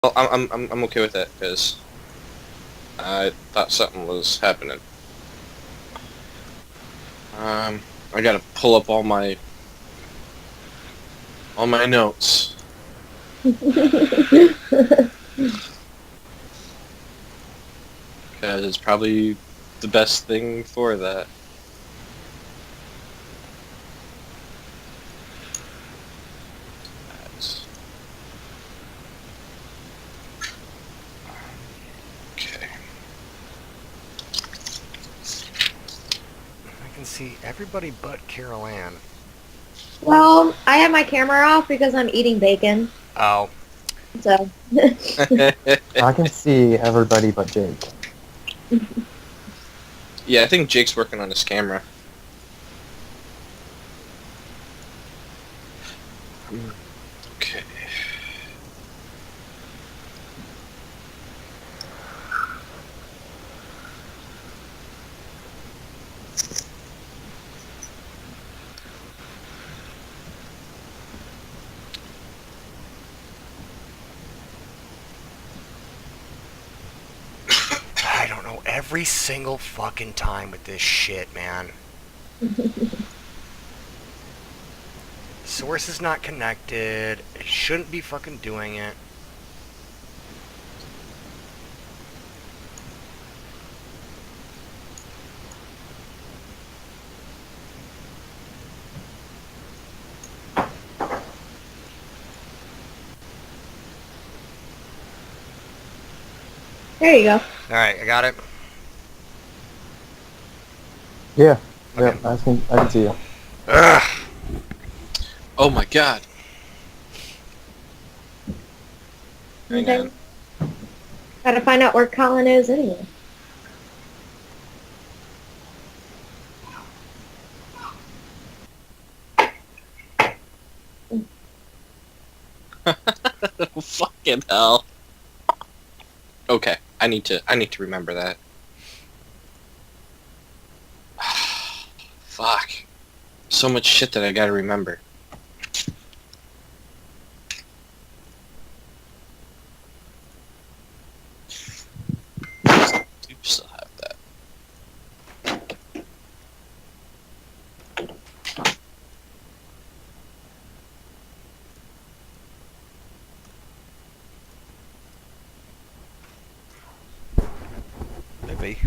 Well, I'm okay with that because I thought something was happening. I gotta pull up all my notes because it's probably the best thing for that. Okay. I can see everybody but Carol Ann. Well, I have my camera off because I'm eating bacon. Oh. So. I can see everybody but Jake. Yeah, I think Jake's working on his camera. Okay. I don't know. Every single fucking time with this shit, man. Source is not connected. It shouldn't be fucking doing it. There you go. Alright, I got it. Yeah, Okay. yeah, I can see you. Ugh. Oh my god. Hang Okay. on. Gotta find out where Colin is anyway. Fucking hell. Okay, I need to remember that. Fuck. So much shit that I gotta remember. Do still have that. Maybe.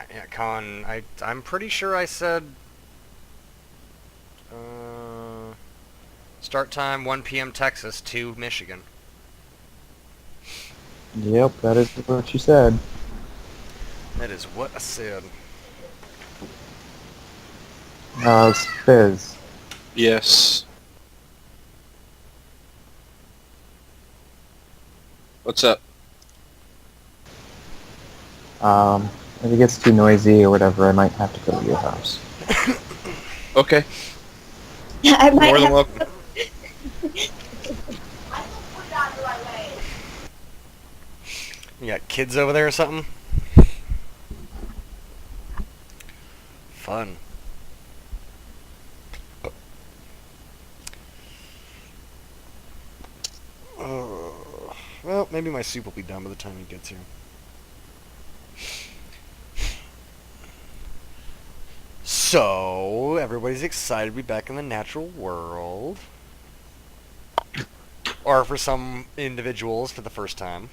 Yeah, Colin, I'm pretty sure I said start time 1 p.m. Texas to Michigan. Yep, that is what you said. That is what I said. Fizz. Yes. What's up? If it gets too noisy or whatever, I might have to go to your house. Okay. I might More than have. welcome. You got kids over there or something? Fun. Well, maybe my soup will be done by the time he gets here. So, everybody's excited to be back in the natural world. Or for some individuals, for the first time.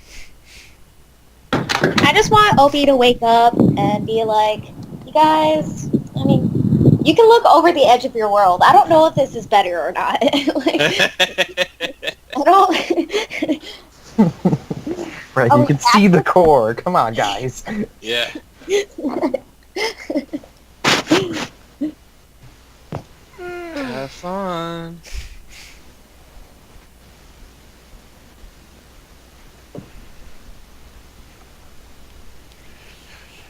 I just want Opie to wake up and be like, you guys, I mean, you can look over the edge of your world. I don't know if this is better or not. Like, I don't. Right, Oh, you can see the core. Come on, guys. Yeah. Have fun.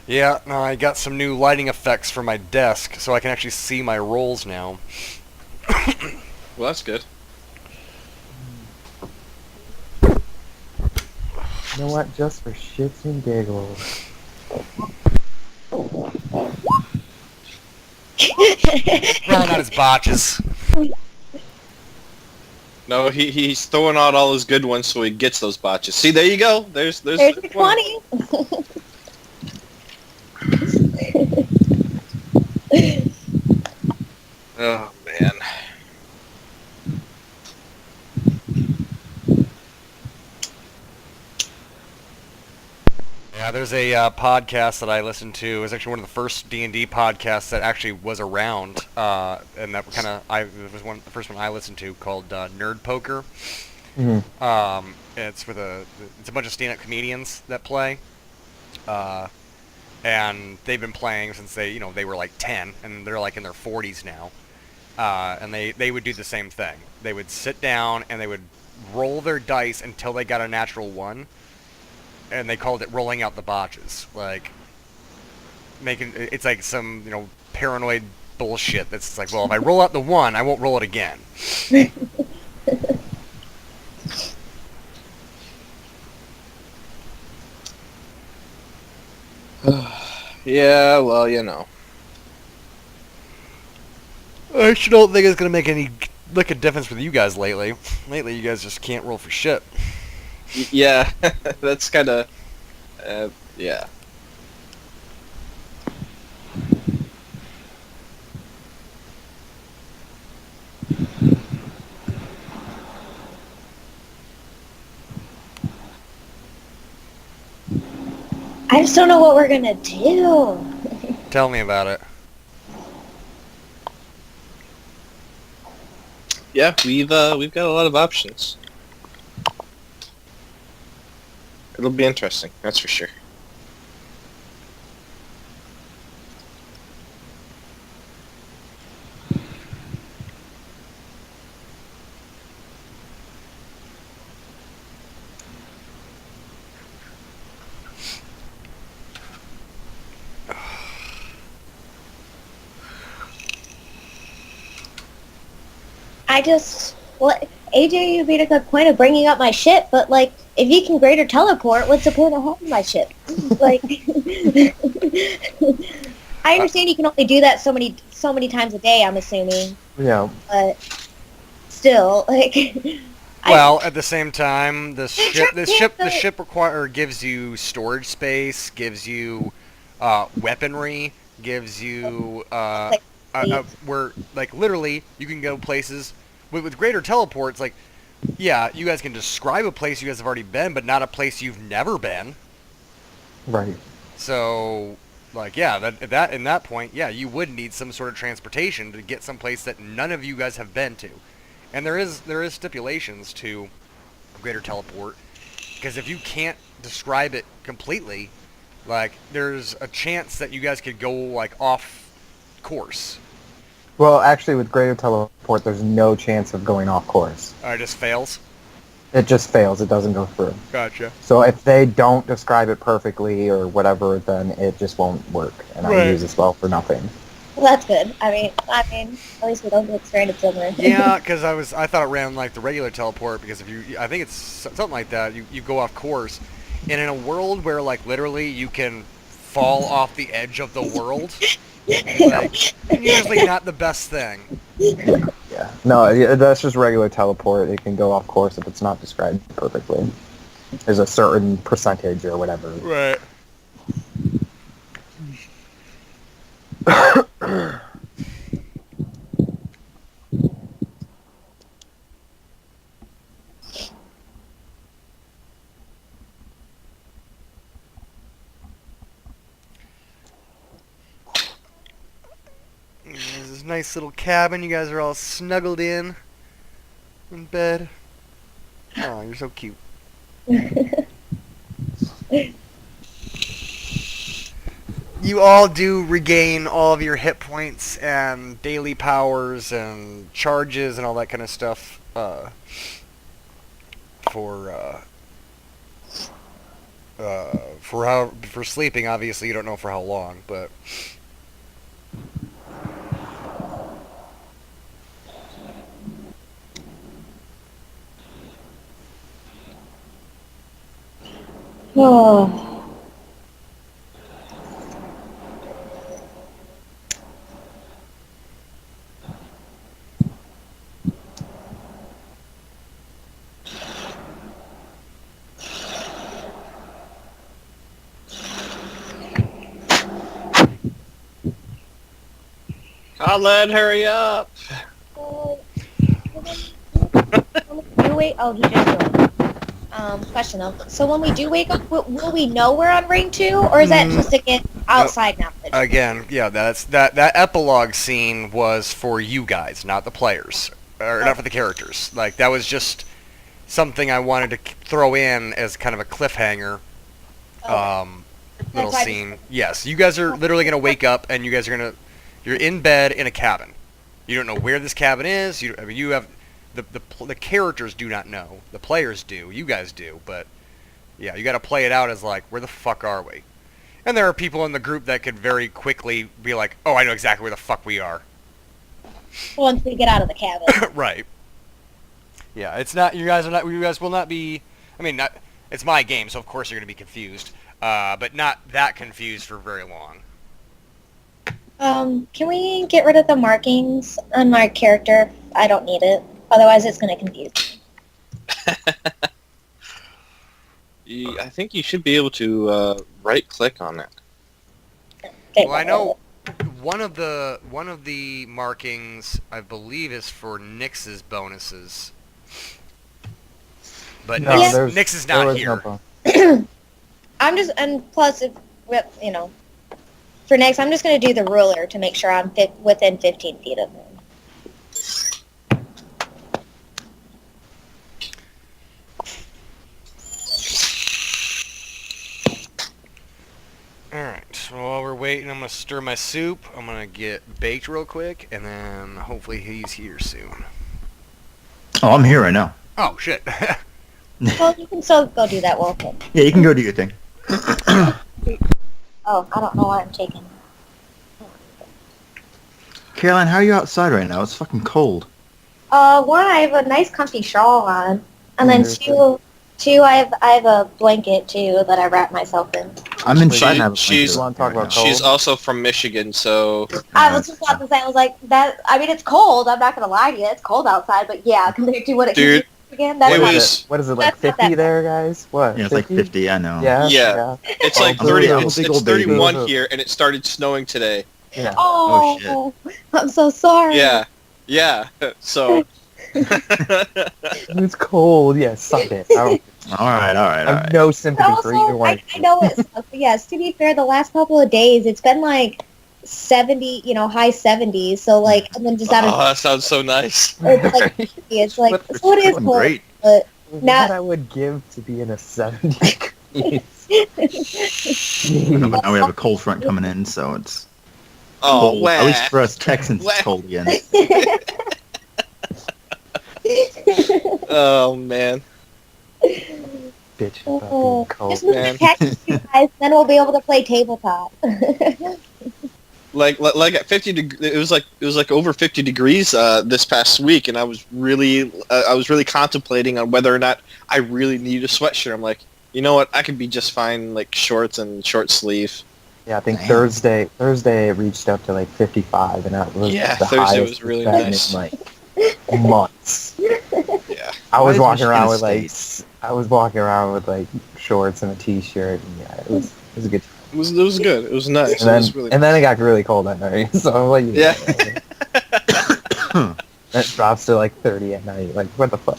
Yeah, no, I got some new lighting effects for my desk, so I can actually see my rolls now. Well, that's good. You know what? Just for shits and giggles. Rolling out his botches. No, he's throwing out all his good ones so he gets those botches. See, there you go. There's There's your one. 20. Oh man. Yeah, there's a podcast that I listened to. It was actually one of the first D&D podcasts that actually was around, and that it was the first one I listened to, called Nerd Poker. It's a bunch of stand-up comedians that play, and they've been playing since they were like 10, and they're like in their 40s now. And they would do the same thing. They would sit down and they would roll their dice until they got a natural one, and they called it rolling out the botches. Like, it's like some paranoid bullshit that's like, well, if I roll out the one, I won't roll it again. Yeah, well, you know. I actually don't think it's gonna make any lick of difference with you guys lately. Lately, you guys just can't roll for shit. Yeah, that's kind of, yeah. I just don't know what we're gonna do. Tell me about it. Yeah, we've got a lot of options. It'll be interesting, that's for sure. AJ, you made a good point of bringing up my ship, but like, if you can greater teleport, what's the point of having my ship? Like, I understand you can only do that so many times a day. I'm assuming, Yeah. but still, like. Well, at the same time, the ship gives you storage space, gives you weaponry, gives you where like literally you can go places with greater teleports. Like, yeah, you guys can describe a place you guys have already been, but not a place you've never been. Right. So, like, yeah, that in that point, yeah, you would need some sort of transportation to get someplace that none of you guys have been to. And there is stipulations to greater teleport, because if you can't describe it completely, like, there's a chance that you guys could go like off course. Well, actually, with greater teleport, there's no chance of going off course. It just fails. It just fails. It doesn't go through. Gotcha. So if they don't describe it perfectly or whatever, then it just won't work, and I use a spell for nothing. Well, that's good. I mean, at least we don't get stranded somewhere. Yeah, because I thought it ran like the regular teleport, because I think it's something like that. You go off course, and in a world where like literally you can fall off the edge of the world, like, usually not the best thing. Yeah. No, that's just regular teleport. It can go off course if it's not described perfectly. There's a certain percentage or whatever. Right. There's this nice little cabin. You guys are all snuggled in bed. Oh, you're so cute. You all do regain all of your hit points and daily powers and charges and all that kind of stuff for sleeping. Obviously, you don't know for how long, but Oh. Colin, hurry up! You wait. Oh, he just joined. Question though. So when we do wake up, will we know we're on ring 2, or is that just again outside knowledge? again, yeah, that epilogue scene was for you guys, not the players, or not for the characters. Like that was just something I wanted to throw in as kind of a cliffhanger. Little scene. Yes, you guys are literally gonna wake up and you guys are you're in bed in a cabin. You don't know where this cabin is. You have the characters do not know. The players do. You guys do. But yeah, you got to play it out as like, where the fuck are we? And there are people in the group that could very quickly be like, oh, I know exactly where the fuck we are. Once we get out of the cabin. Right. Yeah, it's not. You guys will not be. I mean, it's my game, so of course you're gonna be confused. But not that confused for very long. Can we get rid of the markings on my character? I don't need it. Otherwise, it's going to confuse me. I think you should be able to right-click on it. Okay, Well, I know one of the markings I believe is for Nyx's bonuses, but No, Nyx is there not was here. no bone. I'm just, and plus, if for next, I'm just going to do the ruler to make sure I'm within 15 feet of him. Alright, so while we're waiting, I'm going to stir my soup. I'm going to get baked real quick, and then hopefully he's here soon. Oh, I'm here right now. Oh, shit. Well, you can still go do that, Wolfen. Yeah, you can go do your thing. Oh, I don't know why I'm taking. Caroline, how are you outside right now? It's fucking cold. One, I have a nice comfy shawl on, and then two, I have a blanket too that I wrap myself in. I'm inside and I have a She's- blanket Want to talk right about now. cold? She's also from Michigan, so I was just about to say, I was like, that. I mean, it's cold. I'm not gonna lie to you, it's cold outside, but yeah, compared to what it Dude, can be again, that's it not was- What is it, like That's not 50 that there, guys? What? Yeah, it's like 50, I know. Yeah? Yeah. it's like Oh, 30. I'm a It's, big it's old baby. 31 here, and it started snowing today. Yeah. Oh, I'm so sorry. Yeah, yeah. So It's cold. Yeah, suck it. I Alright. have no sympathy for either Also, one. I know it sucks, but yes, to be fair, the last couple of days, it's been like 70, high 70s, so like, and then just out oh, of, that sounds so nice. it's like, it's like, What- so it is Fucking cold, great. but What not- I would give to be in a 70 degrees. But now we have a cold front coming in, so it's Oh, cold. At least wow. for us Texans, Wah. it's cold again. Oh man. Bitch about being cold. just move man. the cactus, you guys, then we'll be able to play tabletop. Like at 50 it was like over 50 degrees this past week, and I was really contemplating on whether or not I really needed a sweatshirt. I'm like, you know what, I could be just fine like shorts and short sleeve. Yeah, I think Damn. Thursday it reached up to like 55, and that was Yeah, the Thursday highest was really it's been nice. in like months. Yeah. I Why was is walking around with Michigan like I was walking around with like shorts and a t-shirt, and yeah, it was a good. It was good. It was nice. And then, it was really and then it got really cold that night, so I'm like, Yeah. It drops to like 30 at night. Like, what the fuck?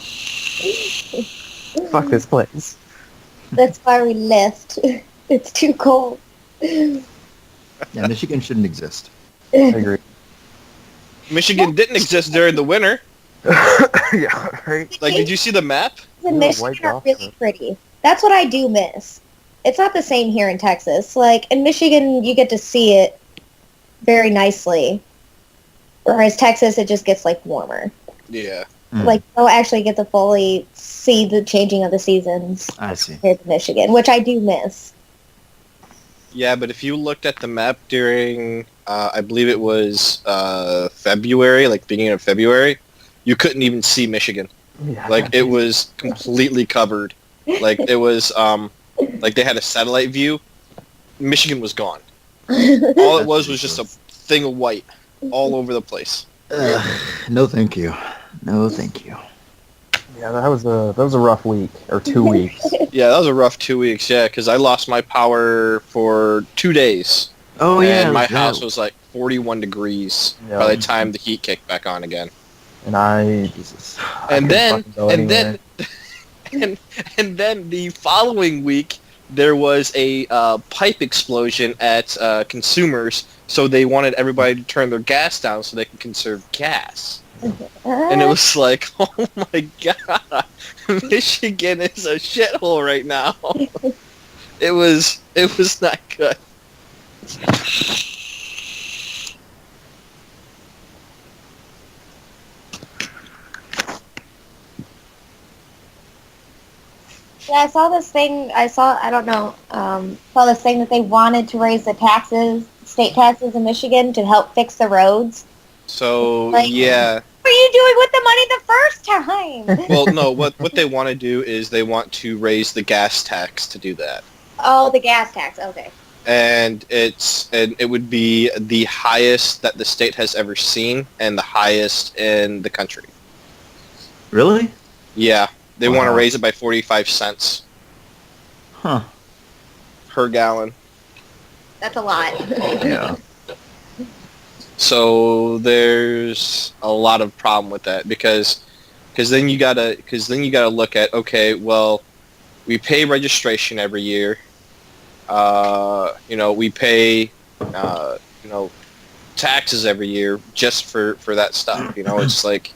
Fuck this place. That's why we left. It's too cold. Yeah, Michigan shouldn't exist. I agree. Michigan didn't exist during the winter. Yeah, right. Like, did you see the map? in Ooh, Michigan white are golf really club. pretty. That's what I do miss. it's not the same here in Texas. Like in Michigan, you get to see it very nicely, whereas Texas, it just gets like warmer. Yeah. Like you'll actually get to fully see the changing of the seasons. I see. Here in Michigan, which I do miss. Yeah, but if you looked at the map during, I believe it was February, like beginning of February, you couldn't even see Michigan. Yeah. Like it was completely covered. Like it was, like they had a satellite view. Michigan was gone. All it was just a thing of white all over the place. No, thank you. No, thank you. Yeah, that was a rough week or 2 weeks. Yeah, that was a rough 2 weeks. Yeah, because I lost my power for 2 days. Oh and yeah, my yeah. house was like 41 degrees Yeah. by the time the heat kicked back on again. And Jesus. And then, fucking go and anywhere. then, and then the following week there was a pipe explosion at consumers, so they wanted everybody to turn their gas down so they could conserve gas. And it was like, oh my god, Michigan is a shithole right now. It was not good. Yeah, I saw this thing. I don't know, saw this thing that they wanted to raise the taxes, state taxes in Michigan to help fix the roads. So Like- yeah. What are you doing with the money the first time? Well, no. What they want to do is they want to raise the gas tax to do that, Oh, the gas tax. Okay. and it would be the highest that the state has ever seen and the highest in the country. Really? Yeah, they want to Wow. raise it by 45 cents Huh. per gallon. That's a lot. Yeah. So there's a lot of problem with that because then you gotta look at, okay, well, we pay registration every year. We pay taxes every year just for that stuff. It's like,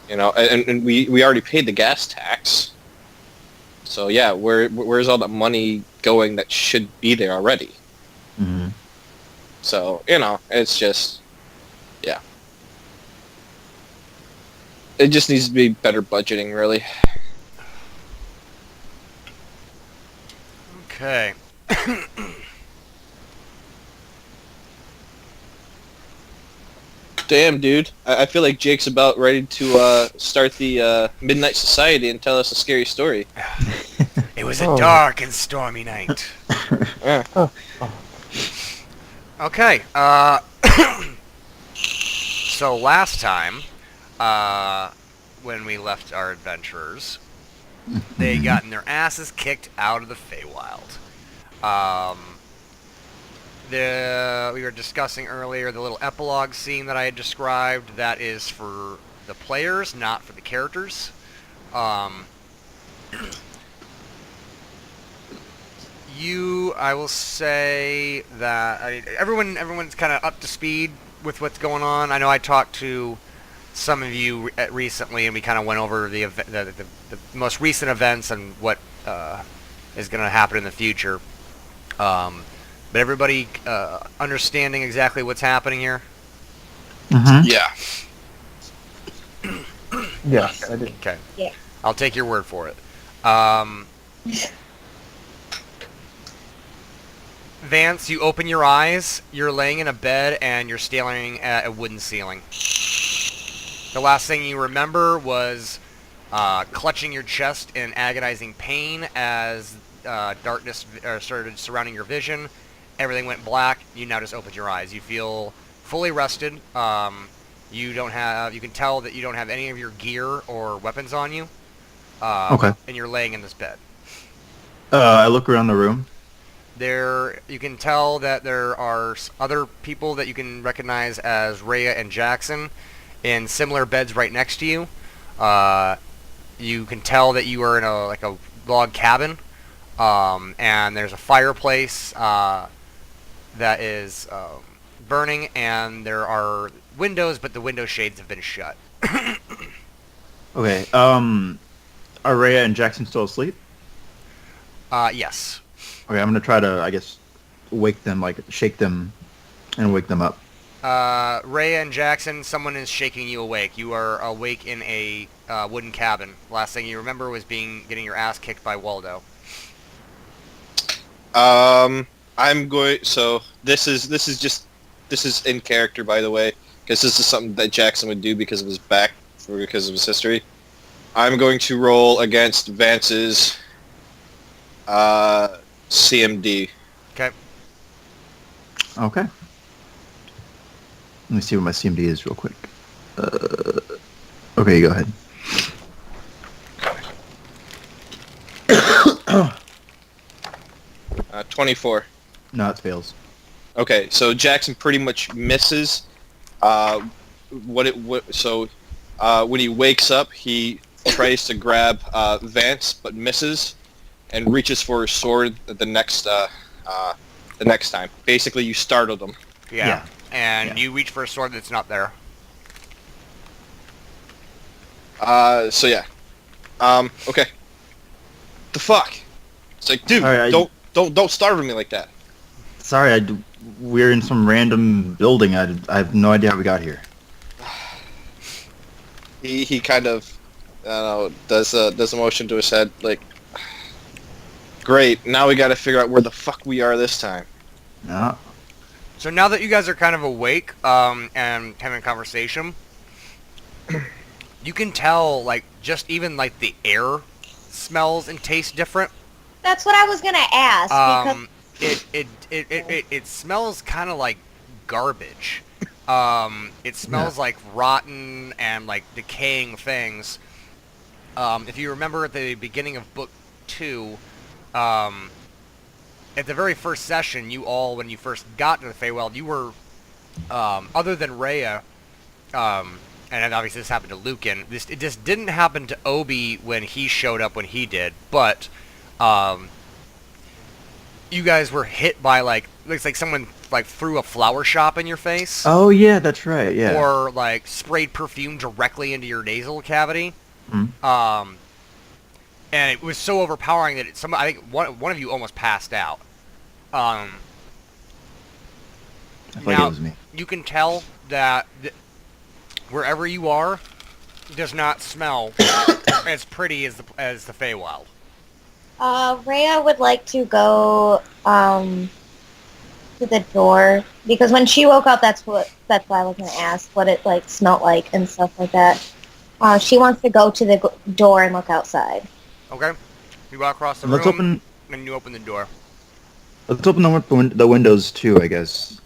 and we already paid the gas tax. So yeah, where's all that money going that should be there already? hmm So, it's just, yeah. It just needs to be better budgeting, really. Okay. Damn, dude. I feel like Jake's about ready to start the Midnight Society and tell us a scary story. It was a Oh. dark and stormy night. Yeah. Okay. So last time, when we left our adventurers, they gotten their asses kicked out of the Feywild. We were discussing earlier the little epilogue scene that I had described. That is for the players, not for the characters. I will say that everyone's kind of up to speed with what's going on. I know I talked to some of you recently, and we kind of went over the most recent events and what is going to happen in the future. But everybody understanding exactly what's happening here? hmm Yeah. Yes, I did. Okay. Yeah. I'll take your word for it. Vance, you open your eyes, you're laying in a bed, and you're staring at a wooden ceiling. The last thing you remember was clutching your chest in agonizing pain as darkness started surrounding your vision. Everything went black. You now just opened your eyes. You feel fully rested. You can tell that you don't have any of your gear or weapons on you. Okay. And you're laying in this bed. I look around the room. You can tell that there are other people that you can recognize as Rhea and Jackson in similar beds right next to you. You can tell that you are in a log cabin, and there's a fireplace that is burning, and there are windows, but the window shades have been shut. Okay. Are Rhea and Jackson still asleep? Yes. Okay, I'm gonna try to, I guess, wake them, like shake them, and wake them up. Rhea and Jackson, someone is shaking you awake. You are awake in a wooden cabin. Last thing you remember was getting your ass kicked by Waldo. I'm going. So this is in character, by the way, because this is something that Jackson would do because of his because of his history. I'm going to roll against Vance's CMD. Okay. Okay. Let me see what my CMD is real quick. Okay, go ahead. 24. No, it fails. Okay, so Jackson pretty much misses. When he wakes up, he tries to grab Vance, but misses, and reaches for his sword the next time. Basically, you startled him. Yeah. And Yeah. you reach for a sword that's not there. So yeah. Okay. The fuck? It's like, dude, Alright, don't startle me like that. Sorry, we're in some random building. I have no idea how we got here. He kind of, I don't know, does a motion to his head like, great. Now we got to figure out where the fuck we are this time. No. So now that you guys are kind of awake and having a conversation, you can tell, like, just even, like, the air smells and tastes different. That's what I was gonna ask because It smells kind of like garbage. It smells like rotten and, like, decaying things. If you remember at the beginning of Book 2, at the very first session, you all, when you first got to the Feywild, you were, other than Rhea, and obviously this happened to Lucan, it just didn't happen to Obi when he showed up when he did, but, you guys were hit by, like, looks like someone, like, threw a flower shop in your face. Oh yeah, that's right. Yeah. Or, like, sprayed perfume directly into your nasal cavity. Mhm. And it was so overpowering that I think one of you almost passed out. I think Now, it was me. you can tell that wherever you are does not smell as pretty as the Feywild. Rhea would like to go to the door because when she woke up, that's why I was gonna ask what it like smelled like and stuff like that. She wants to go to the door and look outside. Okay? You walk across the Let's room, open. and you open the door. Let's open the windows too. I guess.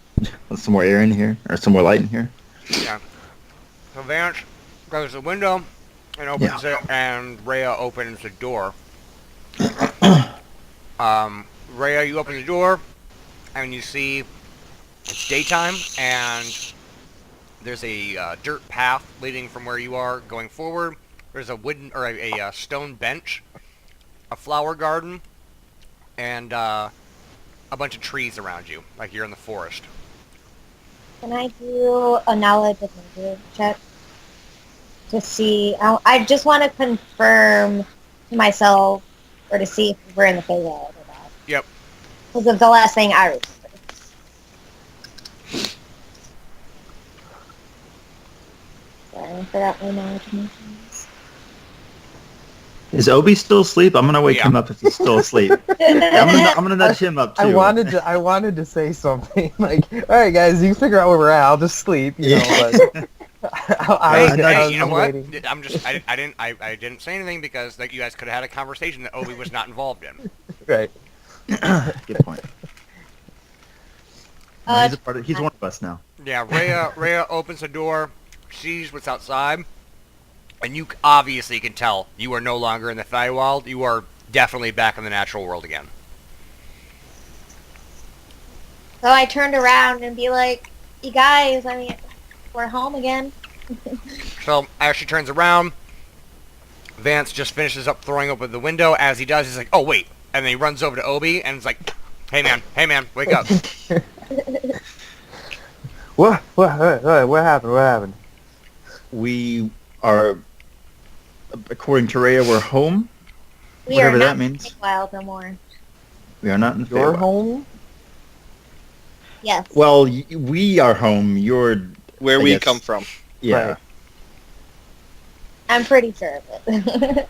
Let some more air in here, or some more light in here. Yeah. So Vance goes to the window and opens it, and Rhea opens the door. Rhea, you open the door, and you see it's daytime, and there's a dirt path leading from where you are going forward. There's a wooden or a stone bench, a flower garden, and a bunch of trees around you, like you're in the forest. Can I do a knowledge of nature check to see? I just want to confirm to myself or to see if we're in the Feywild or not. Yep. Because of the last thing I remember. Sorry, I forgot my knowledge of nature. Is Obi still asleep? I'm gonna wake him up if he's still asleep. I'm gonna nudge him up too. I wanted to say something like, "All right, guys, you figure out where we're at. I'll just sleep." You know, but I was You know what? waiting. I didn't say anything because like you guys could have had a conversation that Obi was not involved in. Right. Good point. No, he's one of us now. Yeah, Rhea opens the door, sees what's outside, and you obviously can tell you are no longer in the Feywild. You are definitely back in the natural world again. So I turned around and be like, "You guys, I mean, we're home again." So as she turns around, Vance just finishes up throwing open the window. As he does, he's like, "Oh wait!" And then he runs over to Obi and is like, hey man, wake up." What happened? We are, according to Rhea, we're home. We Whatever are that not means. Feywild no more. We are not in the Your Feywild. home? Yes. Well, we are home. You're Where I we guess- come from. yeah. Right. I'm pretty sure of it.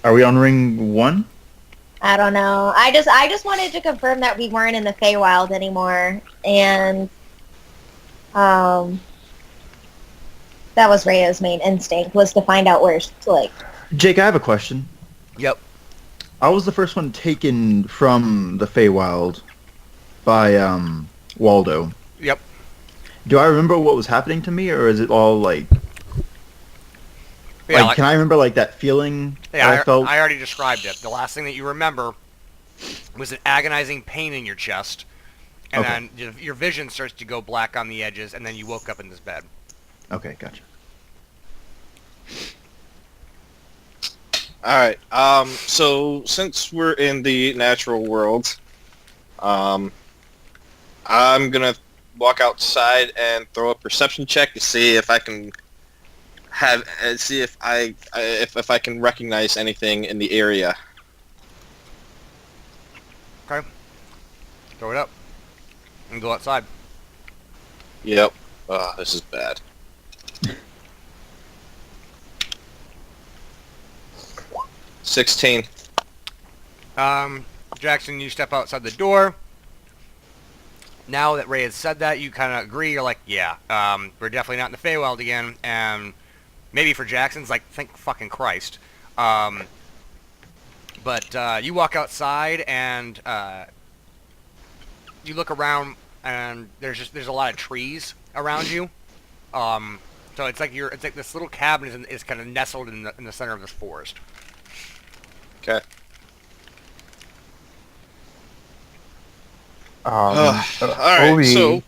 Are we on ring 1? I don't know. I just wanted to confirm that we weren't in the Feywild anymore, and that was Rhea's main instinct, was to find out where, like, Jake, I have a question. Yep. I was the first one taken from the Feywild by Waldo. Yep. Do I remember what was happening to me, or is it all like? Yeah, Can I remember like that feeling yeah, that I felt? I already described it. The last thing that you remember was an agonizing pain in your chest, and Okay. then your vision starts to go black on the edges, and then you woke up in this bed. Okay, gotcha. All right. So since we're in the natural world, I'm gonna walk outside and throw a perception check to see if I can see if if I can recognize anything in the area. Okay. Throw it up. And go outside. Yep. Oh, this is bad. $16. Jackson, you step outside the door. Now that Ray has said that, you kind of agree. You're like, yeah, we're definitely not in the Feywild again. And maybe for Jackson's like, thank fucking Christ. But you walk outside and you look around, and there's a lot of trees around you. So it's like this little cabin is kind of nestled in the center of this forest. Okay. All right, so-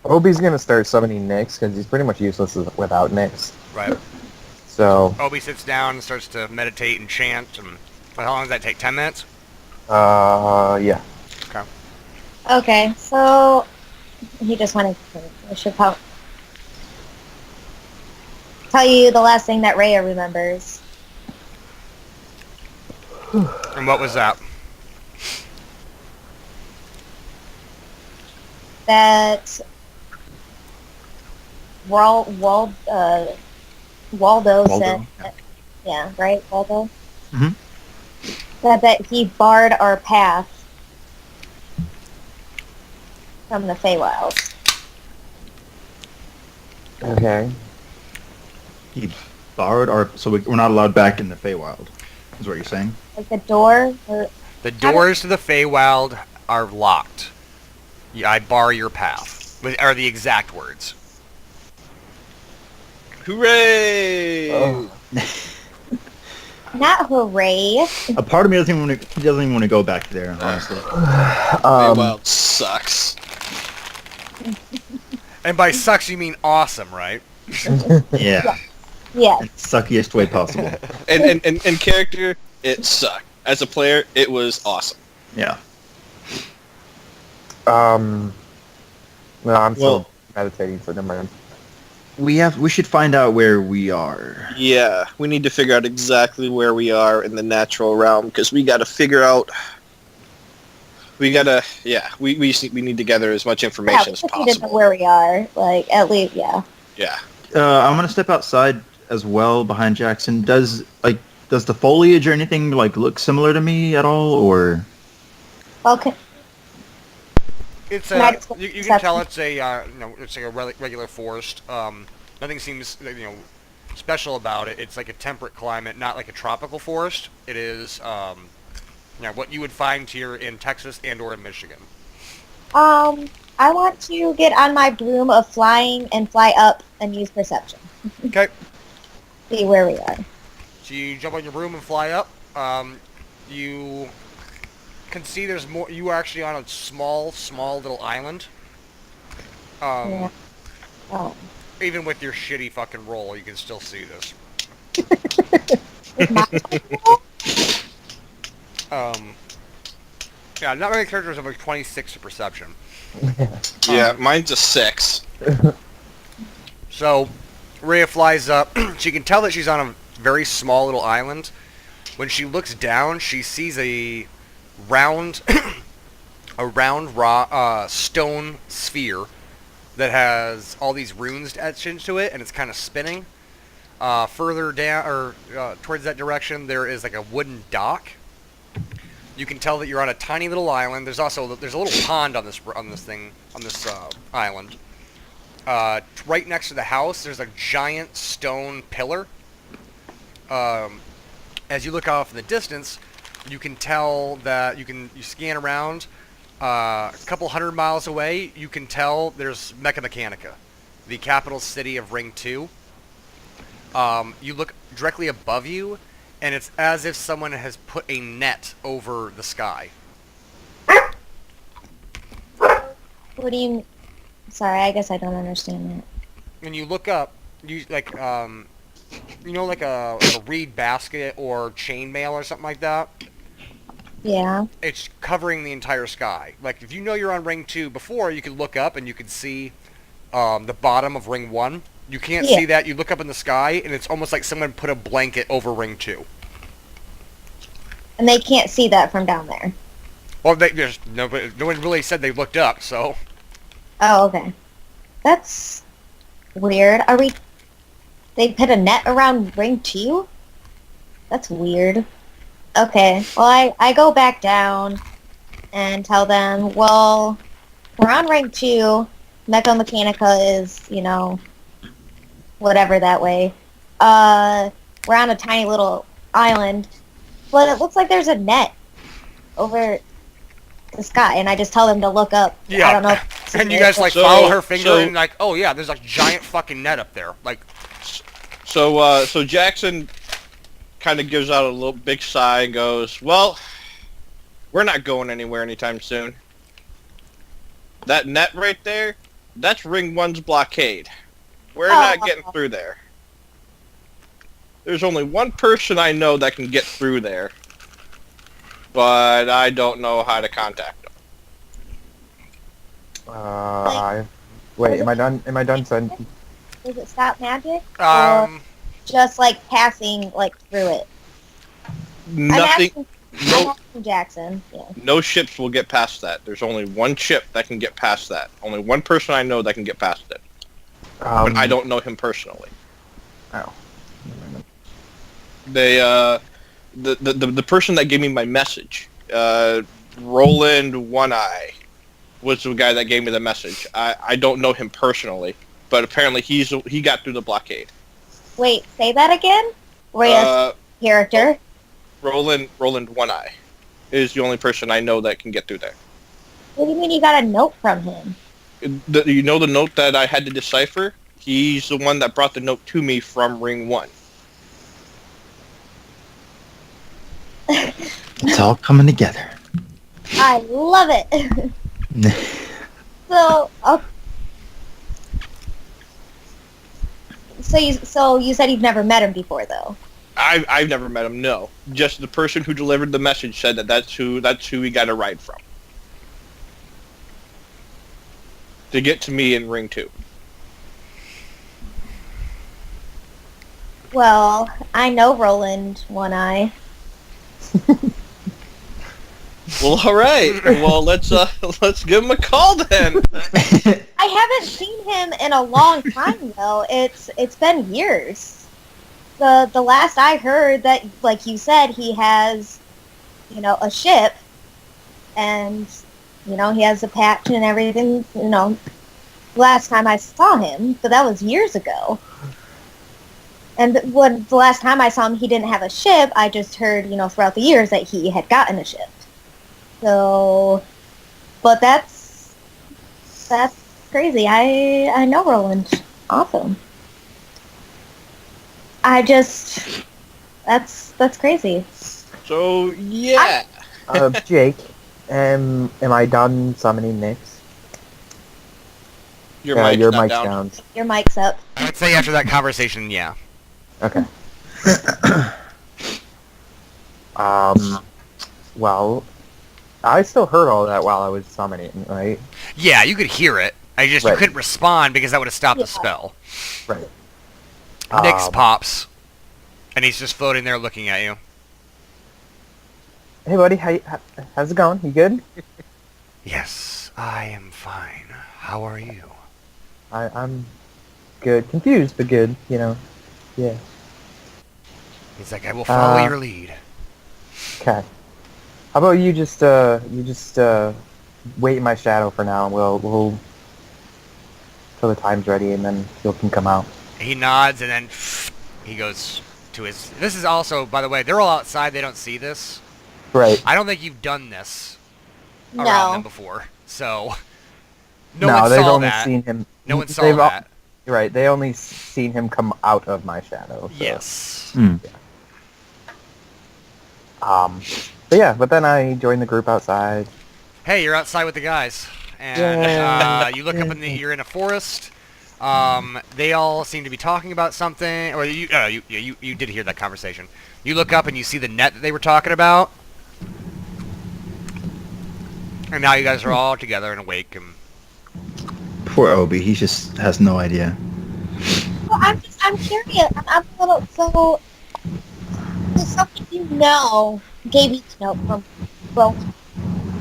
Obi's gonna start summoning Nyx because he's pretty much useless without Nyx. Right. So, Obi sits down and starts to meditate and chant. And how long does that take? 10 minutes? yeah. okay, so he just wanted to. I should tell you the last thing that Rhea remembers. And what was that? That Waldo said, yeah, right, Waldo? Mhm. That he barred our path from the Feywild. Okay. He borrowed our, so we're not allowed back in the Feywild. Is what you're saying? Like the door, or The doors to the Feywild are locked. I bar your path. Are the exact words. Hooray! Oh. not hooray. A part of me doesn't even want to go back there, honestly. Feywild sucks. And by sucks, you mean awesome, right? Yeah, Yes. suckiest way possible. And in character, it sucked. As a player, it was awesome. Yeah. No, I'm still Well- meditating, so never mind. We should find out where we are. Yeah, we need to figure out exactly where we are in the natural realm because we got to figure out. We gotta, we need to gather as much Yeah, information we as just need to know possible. where we are. Like, at least, yeah. Yeah. I'm gonna step outside as well behind Jackson. Does the foliage or anything like look similar to me at all, or? Okay. It's Can I just- you can tell it's a it's like a regular forest. Nothing seems special about it. It's like a temperate climate, not like a tropical forest. It is what you would find here in Texas and or in Michigan. I want to get on my broom of flying and fly up and use perception. Okay. See where we are. So you jump on your broom and fly up. You can see there's more. You are actually on a small little island. Yeah. Oh. Even with your shitty fucking roll, you can still see this. Is my Yeah, not many characters have a 26 to perception. Yeah, mine's a 6. So, Rhea flies up. She can tell that she's on a very small little island. When she looks down, she sees a round, stone sphere that has all these runes etched into it, and it's kind of spinning. Further down, or towards that direction, there is like a wooden dock. You can tell that you're on a tiny little island. There's a little pond on this island. Right next to the house, there's a giant stone pillar. As you look off in the distance, you can tell that you scan around. A couple 100 miles away, you can tell there's Mechamechanica, the capital city of Ring 2. You look directly above you, and it's as if someone has put a net over the sky. What do you... Sorry, I guess I don't understand that. When you look up, you like a reed basket or chainmail or something like that. Yeah. It's covering the entire sky. Like, if you know you're on Ring 2 before, you could look up and you could see the bottom of Ring 1. You can't see that. You look up in the sky, and it's almost like someone put a blanket over Ring 2. And they can't see that from down there. Well, no one really said they looked up, so... Oh, okay. That's weird. They put a net around Ring 2? That's weird. Okay, well, I go back down and tell them, well, we're on Ring 2. Mechamechanica is, whatever that way. We're on a tiny little island, but it looks like there's a net over the sky, and I just tell them to look up. Yeah. I don't know. And you guys follow her finger and like, oh yeah, there's a giant fucking net up there. Like, so Jackson kind of gives out a little big sigh and goes, "Well, we're not going anywhere anytime soon. That net right there, that's Ring 1's blockade. We're not getting through there. There's only one person I know that can get through there, but I don't know how to contact them." Wait, am I done? Am I done? Son? Does it stop magic? Or just passing through it? Nothing. I'm asking Jackson. Yeah. No ships will get past that. There's only one ship that can get past that. Only one person I know that can get past it. But I don't know him personally. Oh. The person that gave me my message, Roland One Eye, was the guy that gave me the message. I don't know him personally, but apparently he got through the blockade. Wait, say that again? Rhea's character? Roland One Eye is the only person I know that can get through there. What do you mean you got a note from him? You know the note that I had to decipher? He's the one that brought the note to me from Ring 1. It's all coming together. I love it. So you said you've never met him before, though. I've never met him. No, just the person who delivered the message said that's who he got a ride from to get to me in Ring 2. Well, I know Roland One Eye. Well, all right. Well, let's give him a call then. I haven't seen him in a long time, though. It's been years. The last I heard that, like you said, he has, a ship, and he has a patch and everything. Last time I saw him, but that was years ago. And the last time I saw him, he didn't have a ship. I just heard, throughout the years that he had gotten a ship. So, but that's crazy. I know Roland. Awesome. That's crazy. So yeah. Jake, am I done summoning Nyx? Your mic's down. Your mic's up. I'd say after that conversation, yeah. Okay. Well, I still heard all that while I was summoning, right? Yeah, you could hear it. You couldn't respond because that would have stopped the spell. Right. Nyx pops, and he's just floating there looking at you. Hey, buddy, how's it going? You good? Yes, I am fine. How are you? I'm good. Confused, but good. Yeah. He's like, I will follow Uh, your lead. Okay. How about you just wait in my shadow for now, and we'll till the time's ready, and then you can come out. He nods and then he goes to his... This is also, by the way, they're all outside. They don't see this. Right. I don't think you've done this around them No. before. So, No, one they've saw only that. seen him. No one saw they've that. Right. They only seen him come out of my shadow. So. Yes. But then I joined the group outside. Hey, you're outside with the guys. And you look up in the... You're in a forest. They all seem to be talking about something. Or you did hear that conversation. You look up and you see the net that they were talking about. And now you guys are all together and awake. And Poor Obi, he just has no idea. Well, I'm curious. I'm a little, so something you know gave you the note from, well,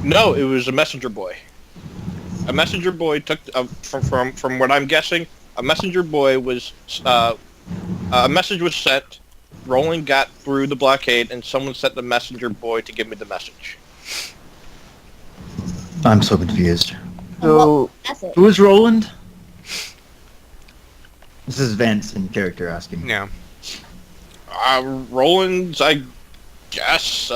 No, it was a messenger boy. A messenger boy took from what I'm guessing. A messenger boy was a message was sent. Roland got through the blockade, and someone sent the messenger boy to give me the message. I'm so confused. So that's it. Who is Roland? This is Vance in character asking. yeah. Roland's, I guess,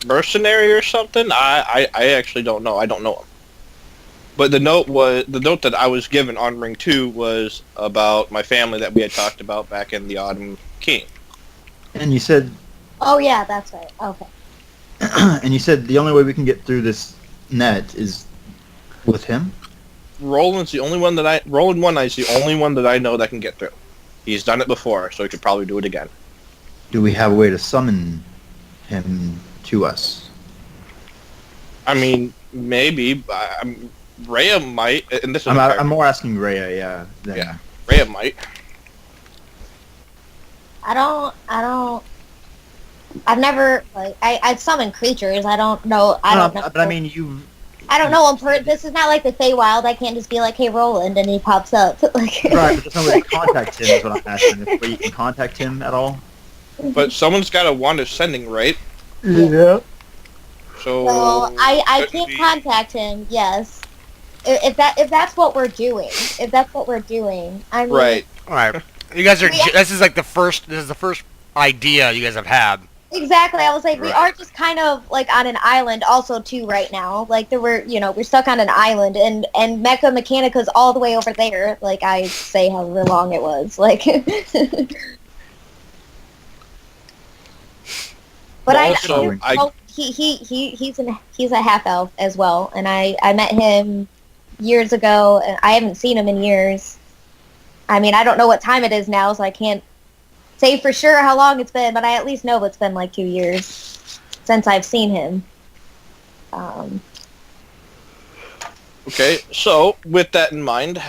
mercenary or something. I actually don't know. I don't know him. But the note that I was given on Ring 2 was about my family that we had talked about back in the Autumn King. And you said, Oh yeah, that's right. Okay. and you said the only way we can get through this net is with him. Roland 1 is the only one that I know that can get through. He's done it before, so he could probably do it again. Do we have a way to summon him to us? I mean, maybe. Rhea might, and this is I'm more asking Rhea, yeah. Yeah. Rhea might. I've never, like, I've summoned creatures. I don't know. I don't know. But I mean, you. I don't know him. This is not like the Feywild. I can't just be like, hey, Roland, and he pops up. Like, Right, but there's no way to contact him is what I'm asking. If you can contact him at all? But someone's got a wand of sending, right? Yeah. So I could can't be- contact him. Yes, if that's what we're doing. If that's what we're doing, I mean, Right. All right. You guys are... This is the first idea you guys have had. Exactly. I was like, we Right. are just kind of like on an island also too right now. Like we're stuck on an island and Mecha Mechanica's all the way over there. Like I say however long it was. Like But Also, he's a half elf as well, and I met him years ago, and I haven't seen him in years. I mean, I don't know what time it is now, so I can't say for sure how long it's been, but I at least know it's been like 2 years since I've seen him. Okay, so with that in mind,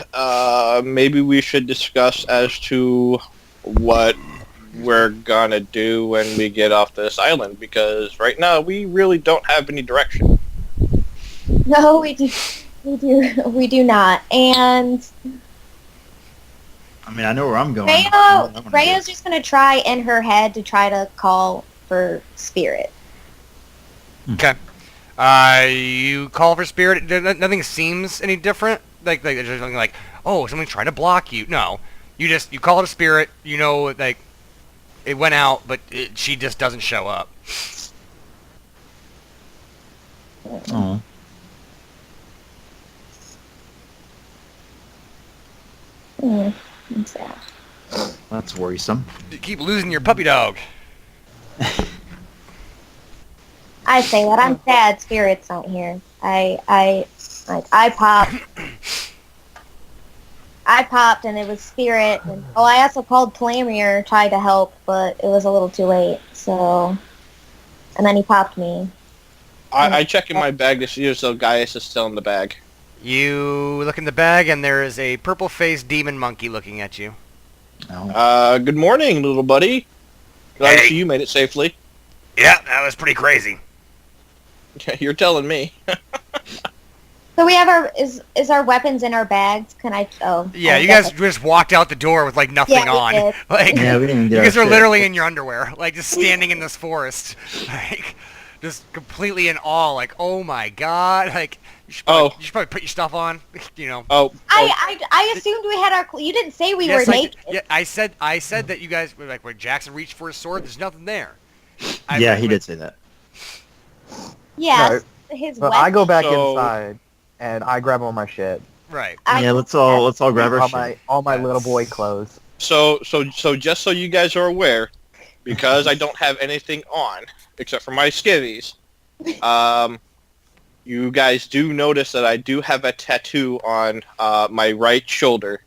maybe we should discuss as to what we're gonna do when we get off this island, because right now we really don't have any direction. No, we do not. And I mean, I know where I'm going. I know where I'm gonna Rhea's just gonna try in her head to try to call for spirit. Okay. You call for spirit. Nothing seems any different. Like there's something like, oh, somebody's trying to block you. No, you call it a spirit. You know, like it went out, but she just doesn't show up. go. Oh. What's that? That's worrisome. You keep losing your puppy dog. I say that I'm sad spirit's not here. I popped and it was spirit, and I also called Plamier, tried to help, but it was a little too late. So, and then he popped me. I check in my bag to see if the Gaius is still in the bag. You look in the bag, and there is a purple-faced demon monkey looking at you. Oh. Good morning, little buddy. Glad to Hey. see you made it safely. Yeah, that was pretty crazy. You're telling me. So we have our is our weapons in our bags? Can I? Oh. Yeah, I you guess guys just walked out the door with like nothing Yeah, we on. did. Like Yeah, we didn't you get guys our are shit. literally in your underwear, like just standing in this forest, like just completely in awe. Like, oh my god! Like you should probably put your stuff on. You know. Oh, I assumed we had our. You didn't say we were naked. Yeah, I said that you guys like when Jackson reached for his sword. There's nothing there. Yeah, he did say that. Yes, his But weapon. I go back So- inside and I grab all my shit, Right. Yeah, let's all grab our all shit. my That's- little boy clothes. so just so you guys are aware, because I don't have anything on except for my skivvies, you guys do notice that I do have a tattoo on my right shoulder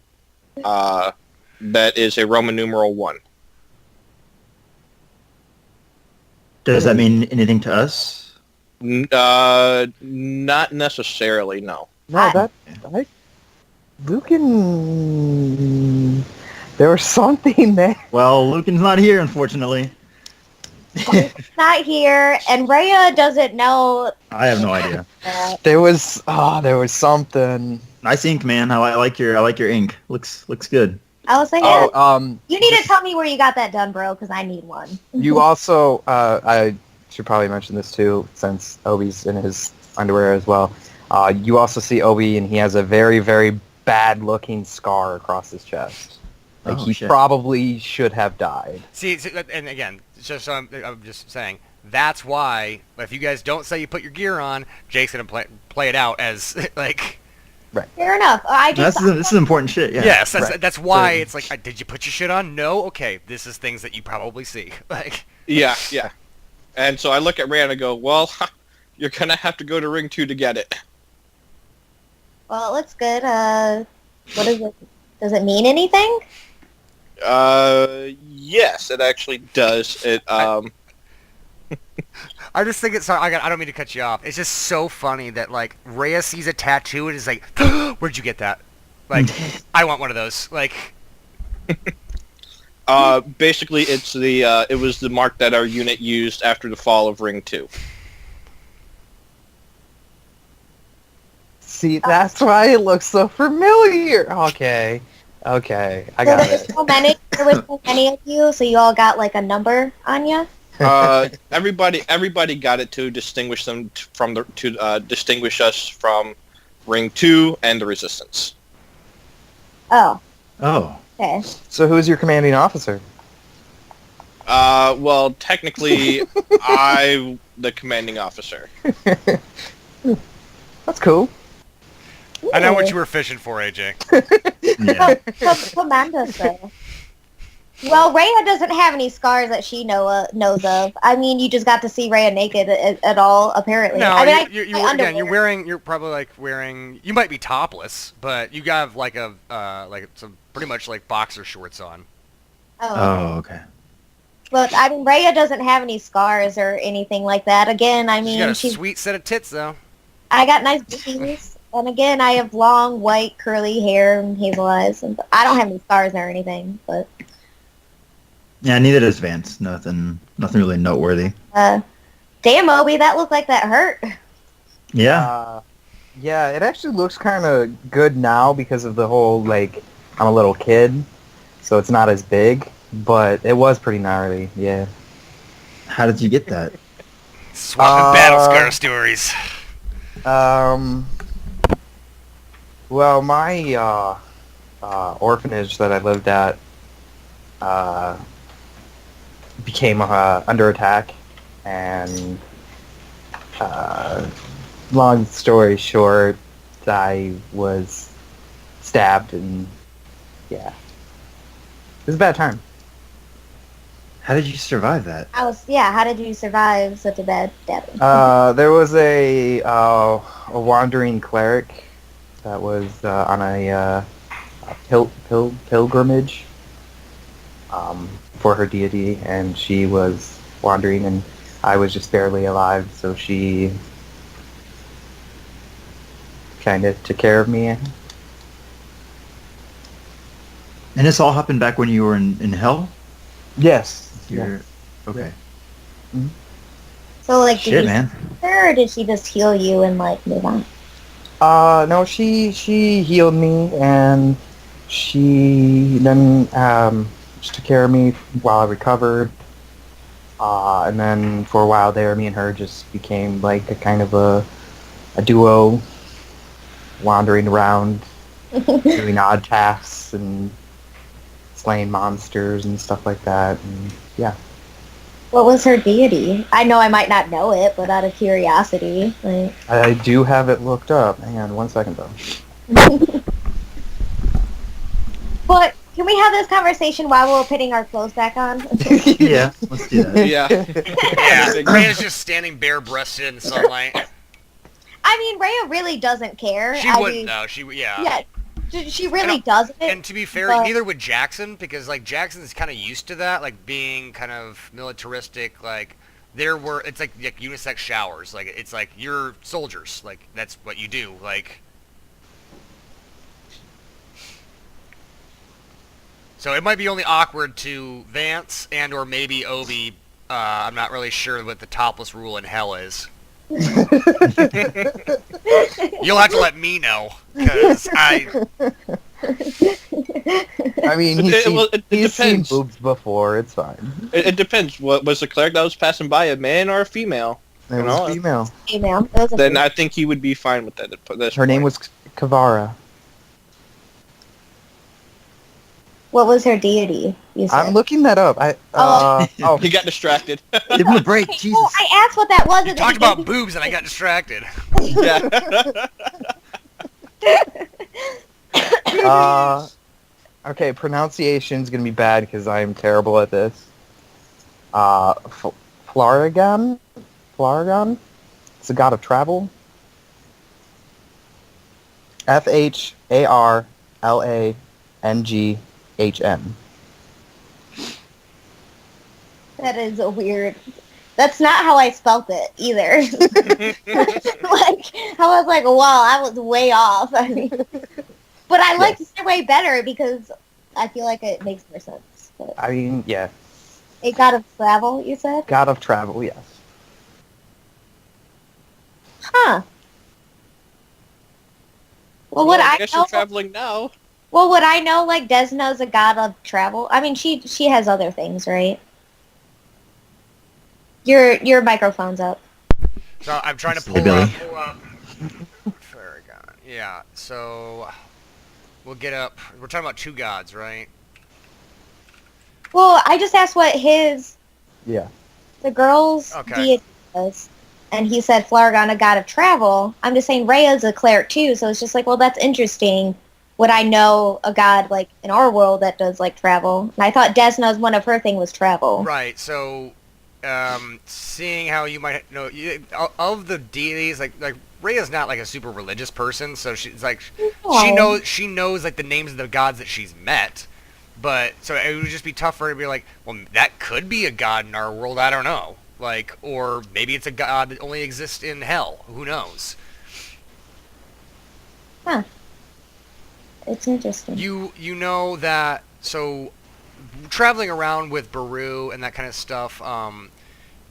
that is a Roman numeral 1. Does that mean anything to us? Not necessarily, no. No, Lucan. There was something there. Well, Lucan's not here, unfortunately. not here, and Rhea doesn't know I have no idea. that. There was something. Nice ink, man. I like your ink. Looks good. I was like, you need to tell me where you got that done, bro, because I need one. You also, I should probably mention this too, since Obi's in his underwear as well. You also see Obi, and he has a very, very bad-looking scar across his chest. Like Oh, he shit. probably should have died. See, and again, just so I'm just saying. That's why if you guys don't say you put your gear on, Jake's gonna play it out as like. Fair enough. This is important shit. Yeah. Yes, Right. that's why So- it's like, did you put your shit on? No. Okay, this is things that you probably see. Like. Yeah. And so I look at Ray and I go, well, you're going to have to go to Ring 2 to get it. Well, it looks good. What is it? Does it mean anything? Yes, it actually does. It, I just think it's sorry. I don't mean to cut you off. It's just so funny that like Rhea sees a tattoo and is like, "Where'd you get that?" Like, I want one of those. Like, basically it's it was the mark that our unit used after the fall of Ring 2. See, that's why it looks so familiar. Okay, I got it. There was so many of you, so you all got like a number on you. Everybody got it to distinguish them distinguish us from Ring 2 and the Resistance. Oh, Oh. okay. So who's your commanding officer? Well, technically, I'm the commanding officer. That's cool. I know what you were fishing for, AJ. Yeah. Commander, sir. Well, Rhea doesn't have any scars that she knows of. I mean, you just got to see Rhea naked at all, apparently. No, I mean, you're probably like wearing. You might be topless, but you got like some pretty much like boxer shorts on. Oh, okay. Look, I mean, Rhea doesn't have any scars or anything like that. Again, I She's mean, got a sweet set of tits, though. I got nice booties. And again, I have long, white, curly hair and hazel eyes. And I don't have any scars or anything, but... Yeah, neither does Vance. Nothing really noteworthy. Damn, Obi, that looked like that hurt. Yeah. Yeah, it actually looks kind of good now because of the whole, like, I'm a little kid, so it's not as big, but it was pretty gnarly, yeah. How did you get that? Swapping battle scar stories. Well, my orphanage that I lived at became under attack, and long story short, I was stabbed, and yeah, it was a bad time. How did you survive that? How did you survive such a bad stabbing? There was a wandering cleric that was on a pilgrimage for her deity, and she was wandering, and I was just barely alive, so she kind of took care of me. And this all happened back when you were in hell? Yes. You're, okay. So, like, did Shit, you man. see her, or did she just heal you and, like, move on? No, she healed me, and she then she took care of me while I recovered. And then for a while there, me and her just became like a kind of a duo, wandering around, doing odd tasks and slaying monsters and stuff like that. And yeah, What was her deity? I know I might not know it, but out of curiosity, like... I do have it looked up. Hang on 1 second though. But can we have this conversation while we're putting our clothes back on? Yeah, let's do that. Yeah. Yeah, Rhea's just standing bare-breasted in the sunlight. I mean, Rhea really doesn't care. She I wouldn't mean, though. Yeah, she really And- doesn't. And to be fair, but- neither would Jackson, because like Jackson's kind of used to that, like being kind of militaristic. Like it's like unisex showers. Like it's like you're soldiers. Like that's what you do. Like. So it might be only awkward to Vance and or maybe Obi. I'm not really sure what the topless rule in hell is. You'll have to let me know, because I mean, It he's seen depends. boobs before. It's fine. It depends. What was the cleric that was passing by, a man or a female? It You was know, female. Female. It was a Then female. I think he would be fine with that. At this Her name point. was Kavara. What was her deity? You said. I'm looking that up. Oh, He got distracted. Give him a break, Jesus. Oh, I asked what that was. you at the talked about beginning. boobs and I got distracted. Yeah. Okay, pronunciation's gonna be bad because I am terrible at this. Flaragan? Flaragan? It's a god of travel. Fharlanghn. That is a weird. That's not how I spelt it either. Like I was like, wow, I was way off. I mean, but I like this way better because I feel like it makes more sense. But I mean, yeah, a god of travel, you said? god of travel, yes. Huh. Well, would I guess know? you're traveling now. Well, would I know like Desna's a god of travel? I mean, she has other things, right? Your microphone's up. So I'm trying to Hey, pull Billy. up. Farragon. Yeah, so we'll get up. We're talking about two gods, right? Well, I just asked what Yeah. the girl's Okay. deity was, and he said Flargon, a god of travel. I'm just saying Rhea's a cleric too, so it's just like, well, that's interesting. Would I know a god like in our world that does like travel? And I thought Desna's one of her thing was travel. Right. So, seeing how you might know of the deities, like Rhea's not like a super religious person, so she's like No. she knows like the names of the gods that she's met. But so it would just be tough for her to be like, well, that could be a god in our world. I don't know. Like, or maybe it's a god that only exists in hell. Who knows? Huh. It's interesting. You know that, so traveling around with Baru and that kind of stuff,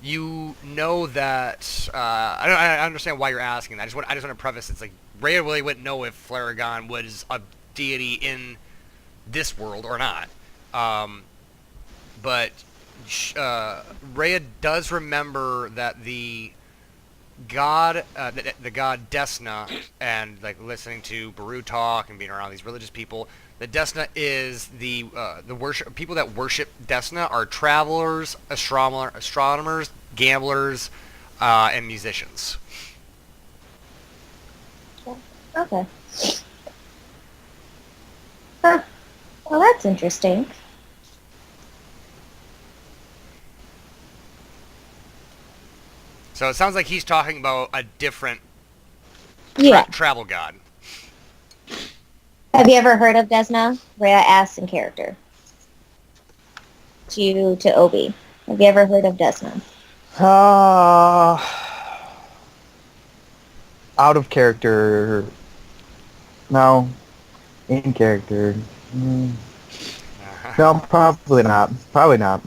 you know that I understand why you're asking that. I just want to preface it's like Rhea really wouldn't know if Flarragon was a deity in this world or not. But Rhea does remember that the god, the god Desna, and like listening to Baru talk and being around these religious people, that Desna is the worship people that worship Desna are travelers, astronomers, gamblers, and musicians. Okay. Huh. Well, that's interesting. So it sounds like he's talking about a different Yeah. travel god. Have you ever heard of Desna? Rhea asks in character. To Obi. Have you ever heard of Desna? Out of character. No. In character. No, probably not. Probably not.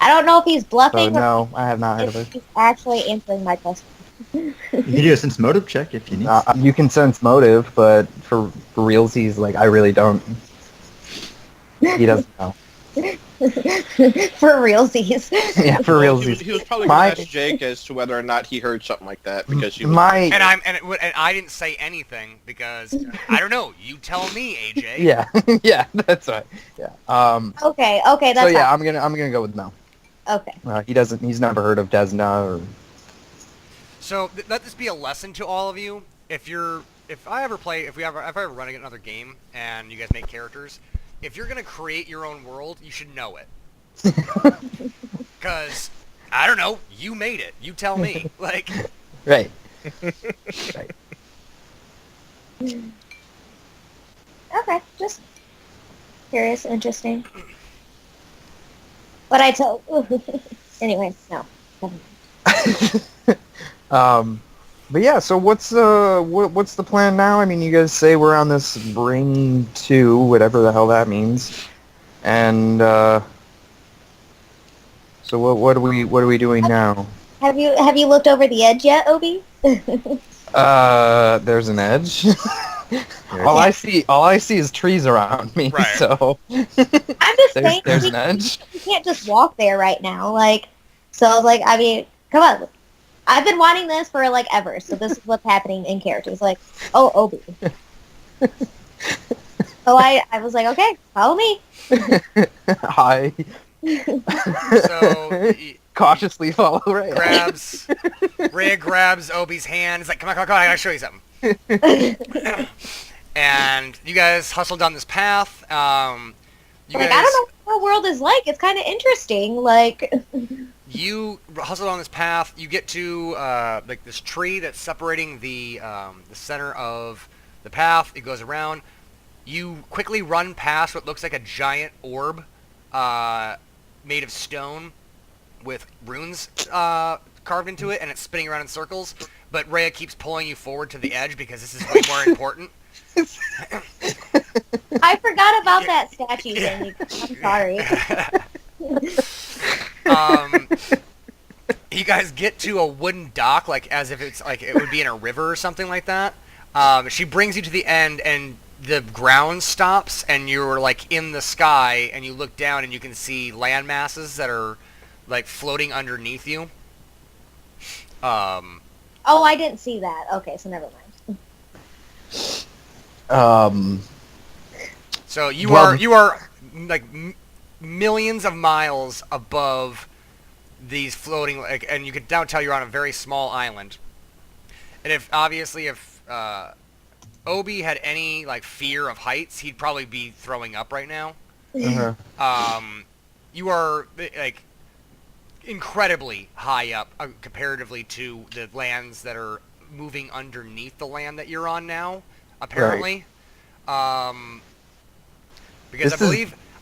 I don't know if he's So bluffing or no, I have not heard of if it. he's actually answering my question. You can do a sense motive check if you need. You can sense motive, but for realsies, like I really don't. He doesn't know. For realsies. Yeah, for Well, realsies. he was probably My- going to ask Jake as to whether or not he heard something like that because she was My And I didn't say anything because I don't know. You tell me, AJ. yeah, yeah, that's right. Yeah. Okay, So that's yeah, fine. I'm gonna go with no. Okay. He doesn't. He's never heard of Desna or. So let this be a lesson to all of you. If I ever run another game and you guys make characters, if you're gonna create your own world, you should know it. Because I don't know, you made it. You tell me. Like, Right. Right. Okay, just curious, interesting. But I tell. Anyway, no. But yeah, so what's the plan now? I mean, you guys say we're on this ring 2, whatever the hell that means, and so what are we doing now? Have you looked over the edge yet, Obi? There's an edge. all I see is trees around me. Right. So I'm just saying there's we, an edge. we can't just walk there right now. Like, so like I mean, come on. I've been wanting this for like ever. So this is what's happening in characters. Like, oh, Obi. So I was like, okay, follow me. Hi. so Cautiously follow Ray. Rhea grabs Obi's hand. He's like, come on, I gotta show you something. And you guys hustle down this path. You Like, guys, I don't know what the world is like. It's kind of interesting. Like, you hustle down this path. You get to like this tree that's separating the center of the path. It goes around. You quickly run past what looks like a giant orb made of stone with runes carved into it, and it's spinning around in circles. But Rhea keeps pulling you forward to the edge because this is way more important. I forgot about that statue thing. I'm sorry. You guys get to a wooden dock, like as if it's like it would be in a river or something like that. She brings you to the end, and the ground stops, and you're like in the sky, and you look down, and you can see land masses that are like floating underneath you. Oh, I didn't see that. Okay, so never mind. So you Well- are like millions of miles above these floating, like, and you can now tell you're on a very small island. And if Obi had any like fear of heights, he'd probably be throwing up right now. Uh-huh. You are like incredibly high up comparatively to the lands that are moving underneath the land that you're on now, apparently. Because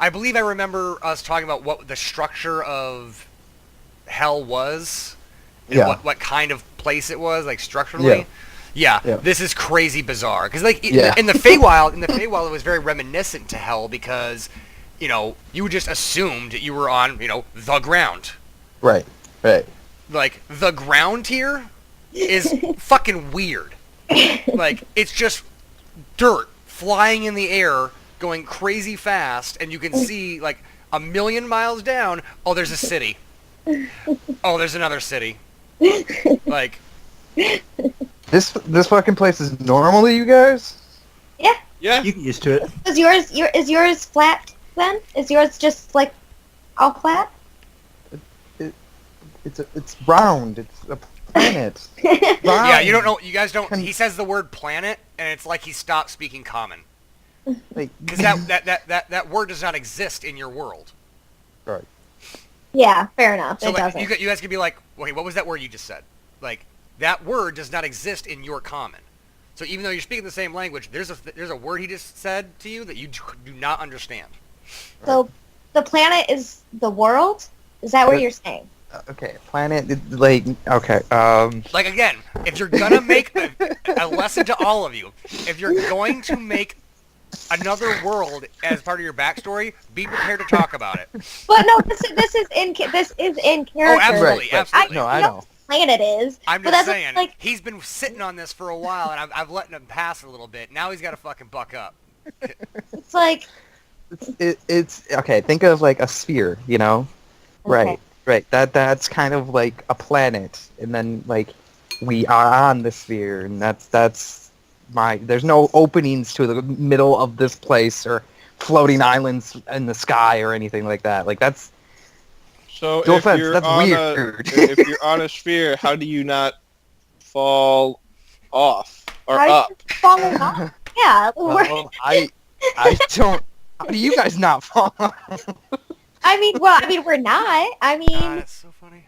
I believe I remember us talking about what the structure of hell was, and Yeah. what kind of place it was, like structurally. Yeah, Yeah. this is crazy bizarre. Because like Yeah. in the Feywild, it was very reminiscent to hell because, you know, you just assumed that you were on, you know, the ground. Right. Right. Like the ground here is fucking weird. Like it's just dirt flying in the air, going crazy fast, and you can see like a million miles down. Oh, there's a city. Oh, there's another city. Like This fucking place is normal to you guys? Yeah. Yeah. You get used to it. Is yours flat then? Is yours just like all flat? It's round. It's a planet. Round. yeah, you don't know. You guys don't. He says the word planet, and it's like he stopped speaking common Like, because that word does not exist in your world. right. Yeah, fair enough. So It like, doesn't. you guys could be like, wait, what was that word you just said? Like that word does not exist in your common. So even though you're speaking the same language, there's a word he just said to you that you do not understand. So the planet is the world? Is that what you're saying? Okay, planet. Like, okay. Like again, if you're gonna make a lesson to all of you, if you're going to make another world as part of your backstory, be prepared to talk about it. But no, this is in Oh, character. absolutely, Right. absolutely. No, I know. Planet is. I'm but just that's saying, like he's been sitting on this for a while, and I've let him pass a little bit. Now he's got to fucking buck up. it's like It's okay. Think of like a sphere, you know? okay. Right. That's kind of like a planet, and then like we are on the sphere, and that's my. There's no openings to the middle of this place or floating islands in the sky or anything like that. Like that's So no if offense. you're That's on weird. if you're on a sphere, how do you not fall off or How up? you falling off? Yeah. Well, I don't. How do you guys not fall? I mean, we're not. I God, mean, it's so funny.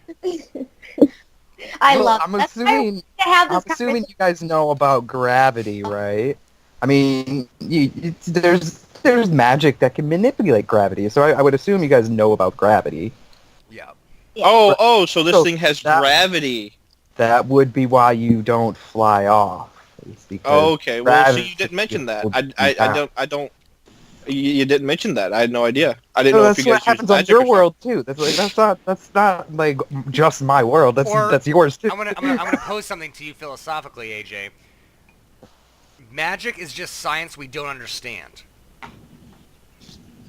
I Well, love. I'm that's why I assuming. wanted to have I'm this assuming conversation. you guys know about gravity, right? I mean, there's magic that can manipulate gravity, so I would assume you guys know about gravity. Yeah. Yeah. Oh, so this So thing has that- gravity. That would be why you don't fly off. Is because Oh, okay. Well, so gravity you didn't mention that. will be I down. don't. You didn't mention that. I had no idea. I didn't No, know if you that's what guys used happens on magic your or something. world too. That's not like just my world. Or- That's yours too. I'm gonna pose something to you philosophically, AJ. Magic is just science we don't understand. Yeah,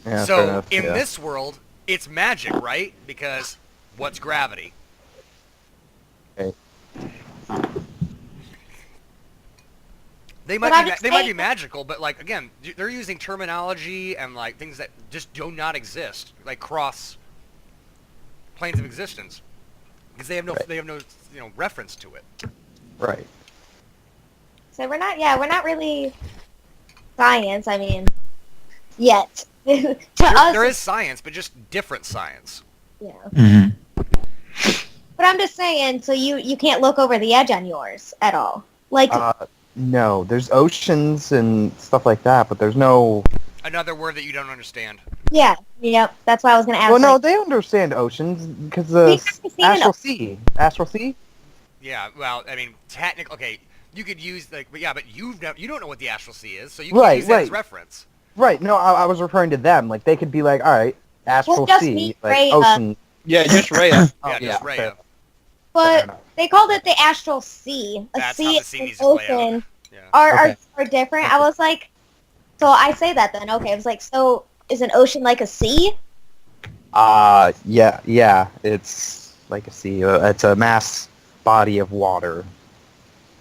fair So enough, in yeah. this world, it's magic, right? Because what's gravity? Okay. They But might I'm be just they might be saying- magical, but like again, they're using terminology and like things that just do not exist, like cross planes of existence, because they have no reference to it. Right. So we're not really science. I mean, yet to us. There is science, but just different science. Yeah. Mm-hmm. But I'm just saying, so you can't look over the edge on yours at all. Like, No, there's oceans and stuff like that, but there's no. Another word that you don't understand. yeah, yep. That's why I was gonna ask. Well, no, like, they understand oceans because we the haven't seen an astral sea. Astral sea. Yeah, well, I mean, technically, okay, you could use like, but yeah, but you don't know what the astral sea is, so you can Right, use that as right. reference. Right. No, I was referring to them. Like they could be like, all right, astral just sea, meet like Ray, ocean. Yeah, just Rhea. Oh, Yeah, just Rhea. fair enough. but enough. they called it the astral sea. A That's sea how the and sea an needs to play out. ocean Yeah. are Okay. different. I was like, so I say that then. Okay, I was like, so is an ocean like a sea? Yeah. It's like a sea. It's a mass body of water.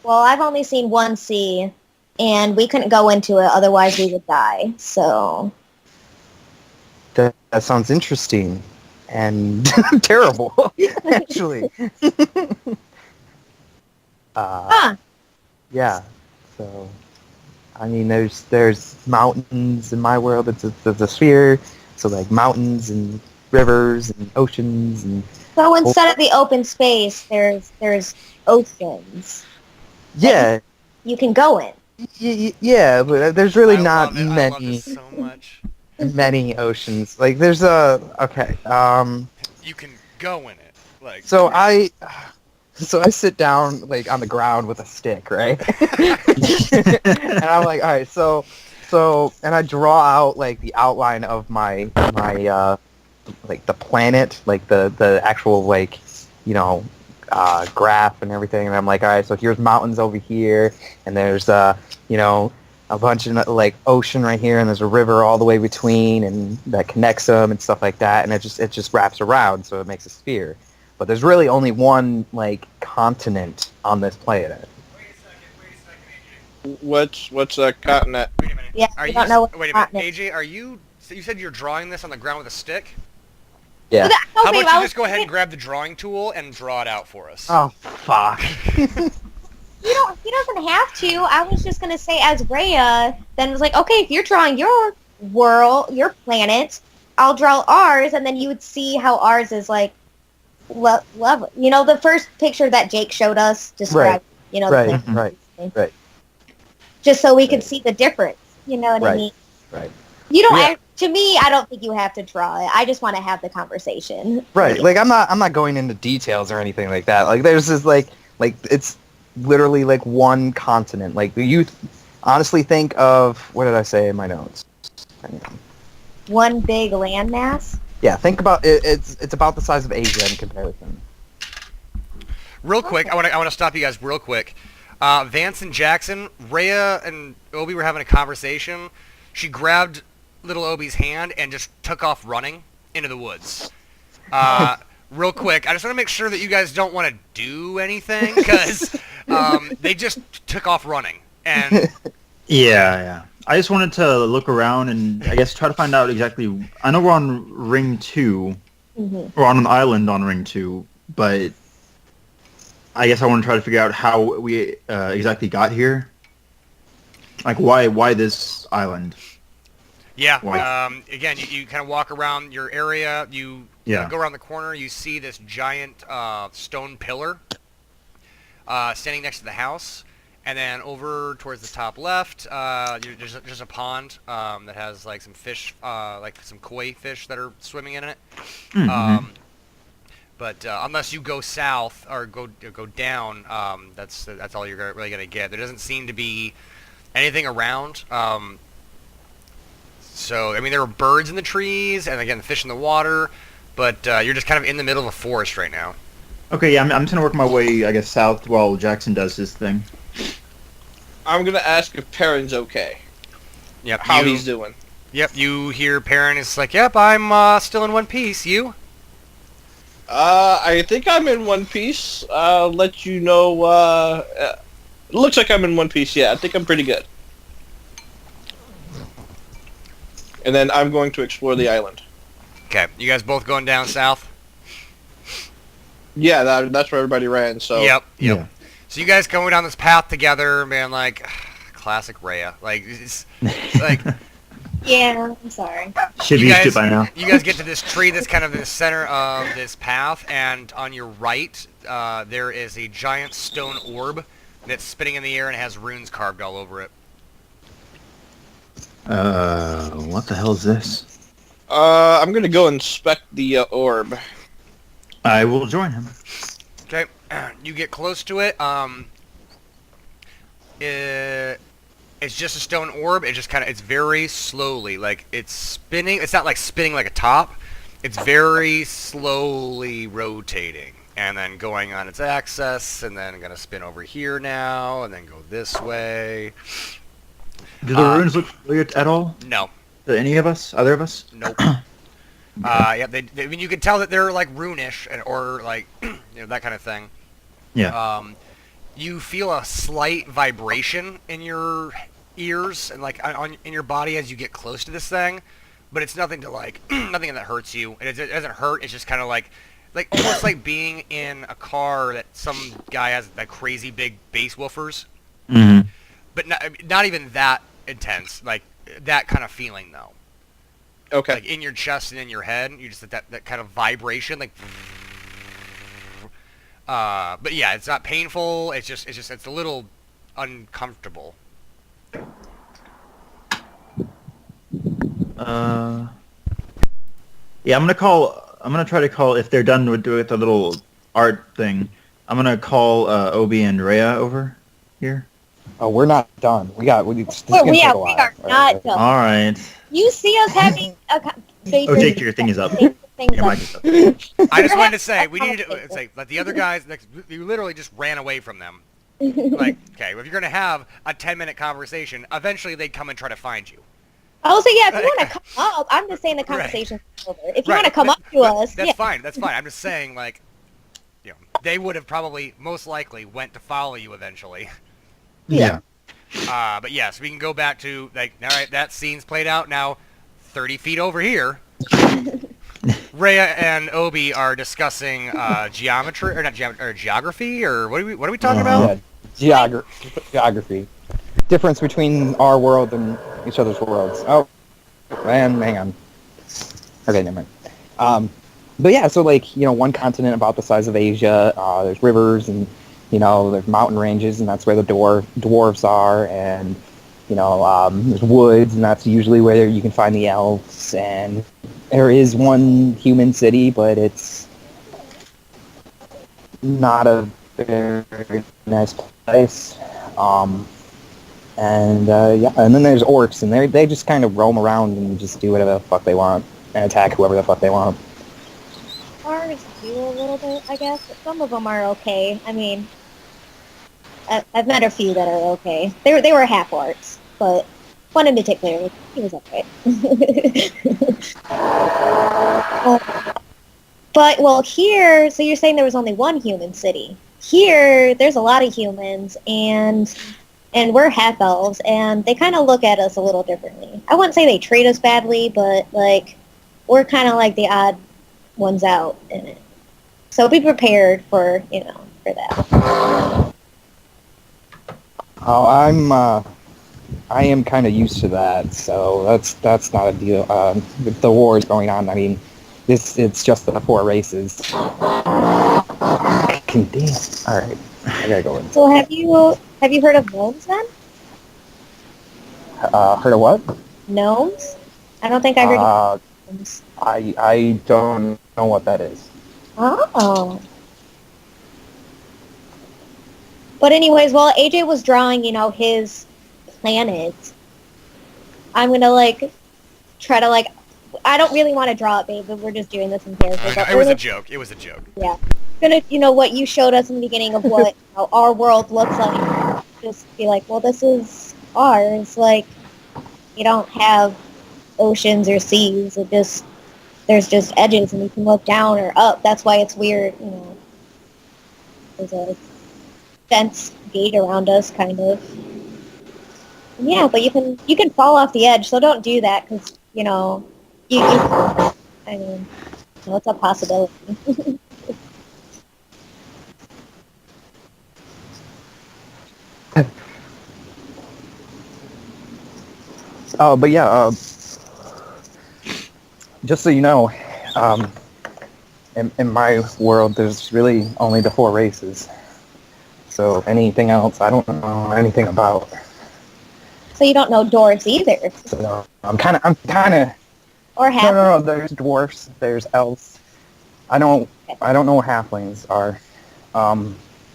Well, I've only seen one sea, and we couldn't go into it, otherwise we would die. So That sounds interesting and terrible, actually. huh. Yeah. So, I mean, there's mountains in my world. It's a sphere. So like mountains and rivers and oceans and So instead of the open space, there's oceans yeah, you can go in. yeah. But there's really I not love it. I love many this so much. oceans. Like there's okay. You can go in it, like. So I sit down like on the ground with a stick, right? And I'm like, all right, so, and I draw out like the outline of my like the planet, like the actual like, you know, graph and everything. And I'm like, all right, so here's mountains over here, and there's you know, a bunch of like ocean right here, and there's a river all the way between, and that connects them and stuff like that. And it just wraps around, so it makes a sphere. But there's really only one like continent on this planet. What's a continent? Wait a minute. Yeah, Are we you? don't know what Wait a minute, continent. AJ. Are you? So you said you're drawing this on the ground with a stick. Yeah. No, How babe, about I you was just go ahead and thinking- grab the drawing tool and draw it out for us? Oh fuck. He doesn't have to. I was just gonna say as Rhea, then was like, okay, if you're drawing your world, your planet, I'll draw ours, and then you would see how ours is like level. You know, the first picture that Jake showed us described. You know, the Right, planet. right. Just so we could Right. see the difference. You know what I Right. mean? Right. You don't. Yeah. To me, I don't think you have to draw it. I just want to have the conversation. Right. Like I'm not going into details or anything like that. Like there's this like it's literally like one continent. Like Honestly, think of what did I say in my notes? One big landmass. Yeah, think about it. It's about the size of Asia in comparison. Real quick, I want to stop you guys real quick. Vance and Jackson, Rhea and Obi were having a conversation. She grabbed little Obi's hand and just took off running into the woods. Real quick, I just want to make sure that you guys don't want to do anything because they just took off running. And Yeah. I just wanted to look around and I guess try to find out exactly. I know we're on Ring 2, Mm-hmm. or on an island on Ring 2, but I guess I want to try to figure out how we exactly got here. Like, why this island? yeah, Wow. again, you kind of walk around your area. You Yeah. go around the corner. You see this giant stone pillar standing next to the house. And then over towards the top left, there's a pond that has like some fish, like some koi fish that are swimming in it. Mm-hmm. But unless you go south or go down, that's all you're really gonna get. There doesn't seem to be anything around. So I mean, there are birds in the trees, and again, the fish in the water. But you're just kind of in the middle of a forest right now. Okay, yeah, I'm just gonna work my way, I guess, south while Jackson does his thing. I'm gonna ask if Perrin's okay. Yep. How he's doing. Yep. You hear Perrin is like, "Yep, I'm still in one piece. You?" I think I'm in one piece. I'll let you know. It looks like I'm in one piece. Yeah, I think I'm pretty good. And then I'm going to explore the island. Okay. You guys both going down south? Yeah, that's where everybody ran. So Yep. Yeah. So you guys going down this path together, man, like classic Rhea. Like it's like Yeah, I'm sorry. Should be used to it by now. you guys get to this tree that's kind of in the center of this path, and on your right, there is a giant stone orb that's spinning in the air and has runes carved all over it. What the hell is this? I'm gonna go inspect the orb. I will join him. Okay, you get close to it. It's just a stone orb. It just it's very slowly, like it's spinning. It's not like spinning like a top. It's very slowly rotating and then going on its axis, and then gonna spin over here now, and then go this way. Do the runes look familiar at all No, to any of us? Either of us? nope. Yeah, I mean, you can tell that they're like runish or like that kind of thing. Yeah. You feel a slight vibration in your ears and like in your body as you get close to this thing, but it's nothing to like nothing that hurts you. It doesn't hurt. It's just kind of like almost like being in a car that some guy has like crazy big bass woofers, Mm-hmm. but not even that intense. Like that kind of feeling though. Okay. Like in your chest and in your head, you just that kind of vibration, like. But yeah, it's not painful. It's a little uncomfortable. Yeah, I'm gonna try to call if they're done with the little art thing. I'm gonna call Obi and Rhea over here. Oh, we're not done. This is Well, gonna we take are a while. not done. All right. You see us having a Oh, Jake, your thing is up. Your mic is up. I just wanted to say we need to. It's like the other guys. You literally just ran away from them. Like, okay, if you're gonna have a 10-minute conversation, eventually they'd come and try to find you. Oh, so yeah, if you want to come up, I'm just saying the conversation's over. If you want to come up to us, that's yeah. fine. That's fine. I'm just saying, like, they would have probably most likely went to follow you eventually. Yeah. But yes, we can go back to like, all right, that scene's played out now. 30 feet over here, Rhea and Obi are discussing geometry, or not geometry, or geography, or what are we talking about? Yeah, geography. Difference between our world and each other's worlds. Oh, man, hang on. Okay, never mind. But yeah, so like, one continent about the size of Asia, there's rivers and, there's mountain ranges, and that's where the dwarves are, and, there's woods, and that's usually where you can find the elves, and there is one human city, but it's not a very nice place. And yeah, and then there's orcs, and they just kind of roam around and just do whatever the fuck they want and attack whoever the fuck they want. Ours do a little bit, I guess, but some of them are okay. I mean, I've met a few that are okay. They were half orcs, but one in particular, he was okay. But well, here, so you're saying there was only one human city. Here, there's a lot of humans, and we're half elves, and they kind of look at us a little differently. I wouldn't say they treat us badly, but like we're kind of like the odd ones out in it. So be prepared for for that. Oh, I am kind of used to that, so that's not a deal. With the wars going on, I mean, it's just the 4 races. Damn. All right, I gotta go in. So have you heard of gnomes then? Heard of what? Gnomes? I don't think I heard of gnomes. I don't know what that is. Oh. But anyways, while AJ was drawing, his planet, I'm gonna try to I don't really want to draw it, babe, but we're just doing this in character. But It was a joke. It was a joke. Yeah. Gonna, what you showed us in the beginning of what our world looks like. Just be like, well, this is ours. Like, you don't have oceans or seas. There's just edges, and you can look down or up. That's why it's weird. There's a fence gate around us, kind of. And yeah, but you can fall off the edge, so don't do that, because I mean, it's a possibility. Oh, but yeah, just so you know, in my world, there's really only the 4 races. So anything else, I don't know anything about. So you don't know dwarves either, So I'm kind of. or half. No. There's dwarfs. There's elves. I don't know what halflings are,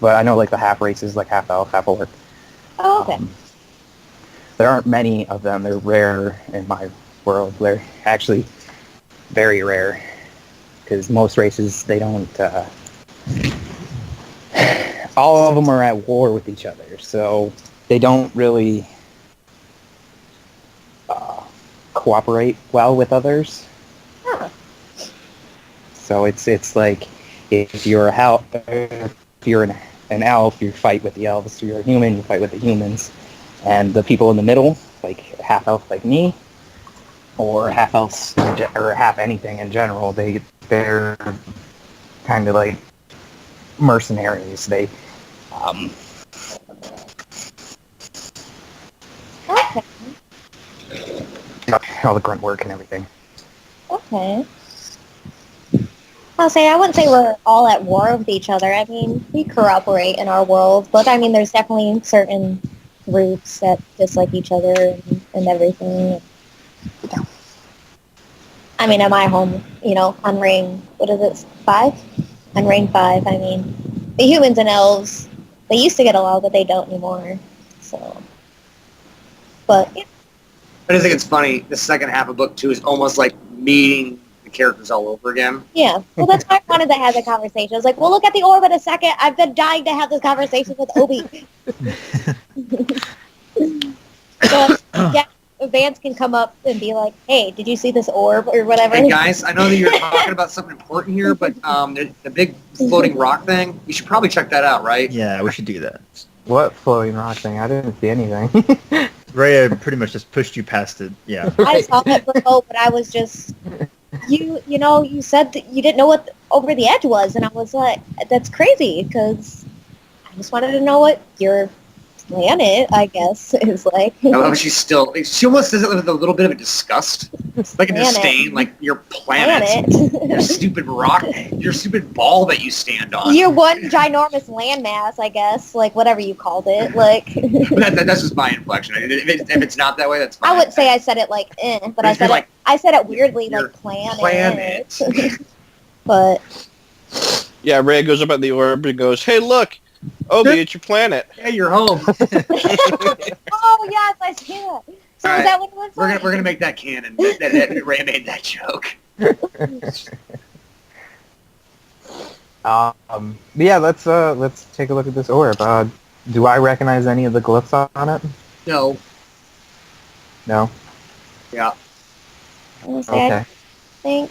but I know like the half races, like half elf, half orc. Oh, okay. There aren't many of them. They're rare in my world. They're actually very rare because most races they don't. All of them are at war with each other, so they don't really cooperate well with others. Huh. So it's like if you're an elf, you fight with the elves. If you're a human, you fight with the humans. And the people in the middle, like half elf like me, or half elves or half anything in general, they're kind of like mercenaries. They Okay. all the grunt work and everything. Okay. I wouldn't say we're all at war with each other. I mean, we cooperate in our world, but I mean, there's definitely certain groups that dislike each other and everything. I mean, at my home, on ring, what is it, 5? On ring 5, I mean, the humans and elves, they used to get along, but they don't anymore. So, but yeah. I just think it's funny. The second half of book 2 is almost like meeting the characters all over again. Yeah, well, that's why I wanted to have the conversation. I was like, well, look at the orb in a second. I've been dying to have this conversation with Obi. So, yeah, Vance can come up and be like, hey, did you see this orb or whatever? Hey guys, I know that you're talking about something important here, but the big floating rock thing, you should probably check that out, right? Yeah, we should do that. What floating rock thing? I didn't see anything. Rhea pretty much just pushed you past it. Yeah. I saw it below, but I was just, you said that you didn't know what over the edge was, and I was like, that's crazy, because I just wanted to know what your planet, I guess, is like. I love how she almost says it with a little bit of a disgust, like a Planet. disdain, like your planet, your stupid rock, your stupid ball that you stand on. Your one ginormous landmass, I guess, like whatever you called it, like. But that's just my inflection. If it's not that way, that's fine. I wouldn't say I said it like but I said like, I said it weirdly your like planet. planet. But Yeah, Ray goes up at the orb and goes, "Hey, look, Obi, it's your planet. Yeah, you're home. Oh yes, I see that. So All is right. that what it was? We're gonna make that canon. That Ray made that joke. Yeah, let's take a look at this orb. Do I recognize any of the glyphs on it? No. No. Yeah. Okay. I think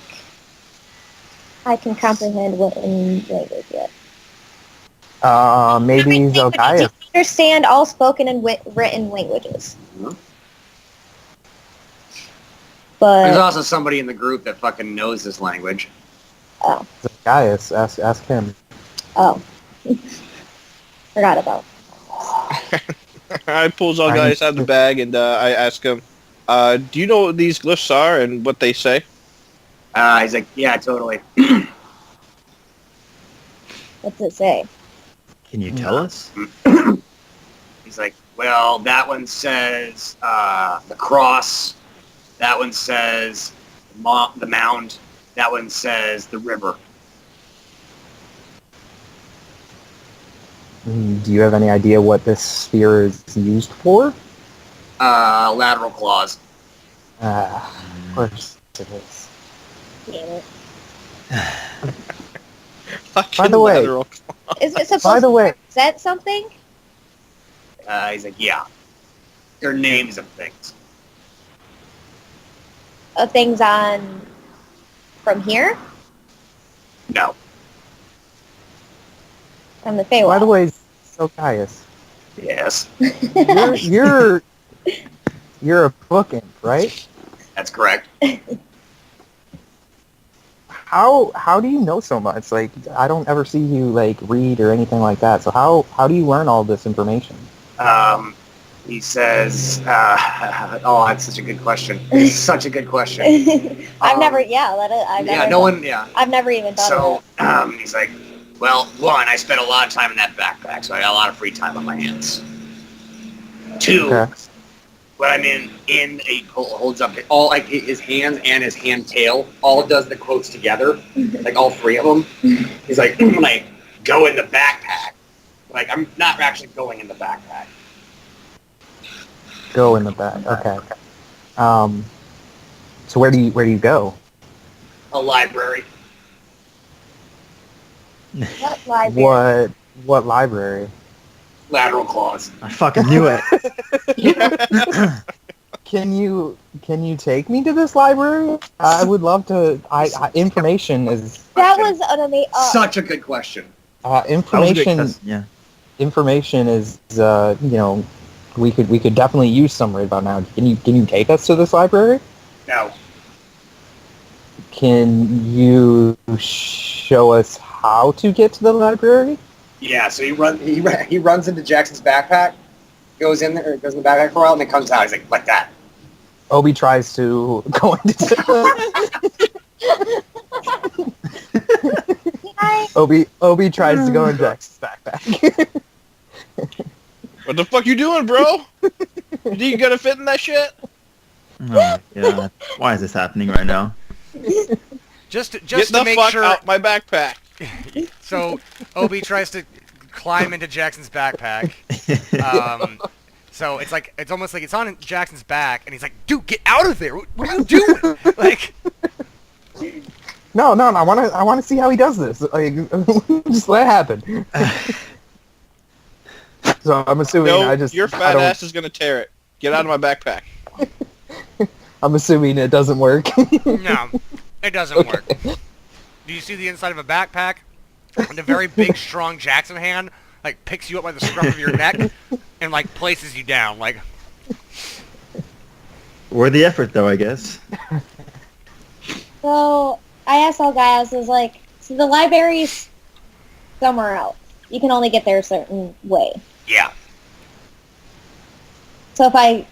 I can comprehend what in language yet. Maybe Do you Zogaius. understand all spoken and written languages? Mhm. There's But also somebody in the group that fucking knows this language. Zogaius. Ask him. oh, forgot about. I pulls all guys out of the bag and I ask him, do you know what these glyphs are and what they say? He's like, yeah, totally. What's it say? Can you tell us? He's like, well, that one says the cross. That one says the mound. That one says the river. Do you have any idea what this sphere is used for? Lateral claws. Of course it is. Damn it. Fucking the way- lateral. Is it By supposed the to way, represent something? He's like, yeah. They're names of things. Of things on from here? No. From the Feywild. by the way, Zogaius, Yes. you're a book imp, right? That's correct. How do you know so much? Like, I don't ever see you like read or anything like that. So how do you learn all this information? He says, oh, that's such a good question. It's such a good question. I've never, I've never. Yeah, no one, yeah. I've never even thought of He's like, well, one, I spent a lot of time in that backpack, so I got a lot of free time on my hands. Two, Okay. when I'm in he holds up all like his hands and his hand tail, all does the quotes together, like all three of them. He's like, when I go in the backpack, like I'm not actually going in the backpack. Go in the back. Okay. So where do you go? A library. What library? What library? Lateral claws. I fucking knew it. Can you take me to this library? I would love to. Information is That was an amazing. Such a good question. That was a good information. test, yeah. Information is we could definitely use some right about now. Can you take us to this library? No. Can you show us how to get to the library? Yeah, so he runs into Jackson's backpack, goes in there, goes in the backpack for a while, and then comes out. He's like that. Obi tries to go into. Obi tries to go in Jackson's backpack. What the fuck you doing, bro? You gonna fit in that shit? Oh, yeah. Why is this happening right now? Just Get to the make fuck sure. out my backpack. So Obi tries to climb into Jackson's backpack. So it's almost like it's on Jackson's back, and he's like, "Dude, get out of there! What are you doing?" Like, No. I want to see how he does this. Like, just let it happen. So I'm assuming No, your I fat don't- ass is gonna tear it. Get out of my backpack. I'm assuming it doesn't work. no, it doesn't work. Do you see the inside of a backpack? And a very big, strong Jackson hand like picks you up by the scruff of your neck and like places you down. Like, Worth the effort, though, I guess. So I asked all guys, I was like, so the library's somewhere else. You can only get there a certain way. Yeah. So if I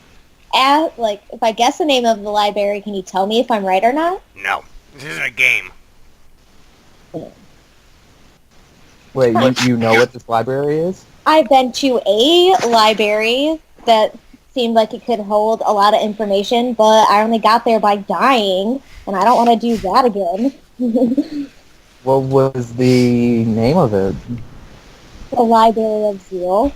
guess the name of the library, can you tell me if I'm right or not? No. This isn't a game. Wait, you know what this library is? I've been to a library that seemed like it could hold a lot of information, but I only got there by dying, and I don't want to do that again. What was the name of it? The Library of Zeal.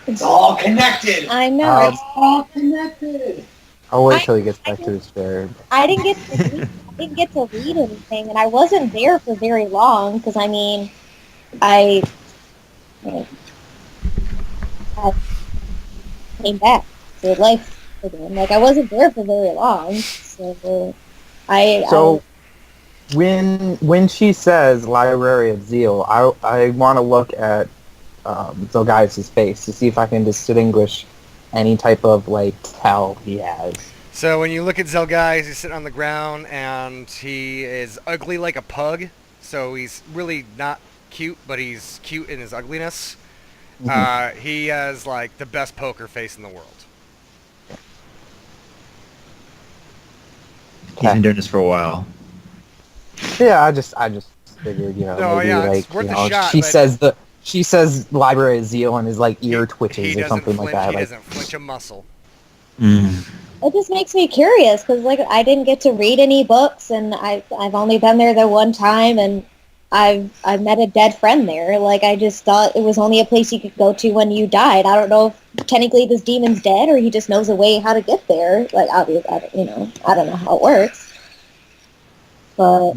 It's all connected. I know. Um, It's All connected. I'll wait I- till he gets I back to his chair. I didn't get to read, I didn't get to read anything, and I wasn't there for very long because I mean, I I came back to life again. Like I wasn't there for very long, so I So when she says Library of Zeal, I want to look at Zelgaius' face to see if I can distinguish any type of like tell he has. So when you look at Zelgaius, he's sitting on the ground and he is ugly like a pug. So he's really not cute, but he's cute in his ugliness. He has like the best poker face in the world. He's been doing this for a while. Yeah, I just figured, No, maybe yeah, like it's worth a shot, she says Library of Zeal and his like ear twitches He or doesn't something flinch. like that. He Like, doesn't flinch a muscle. it just makes me curious because like I didn't get to read any books, and I've only been there the one time, and I've met a dead friend there. Like I just thought it was only a place you could go to when you died. I don't know if technically this demon's dead or he just knows a way how to get there. Like obviously, I don't know how it works, but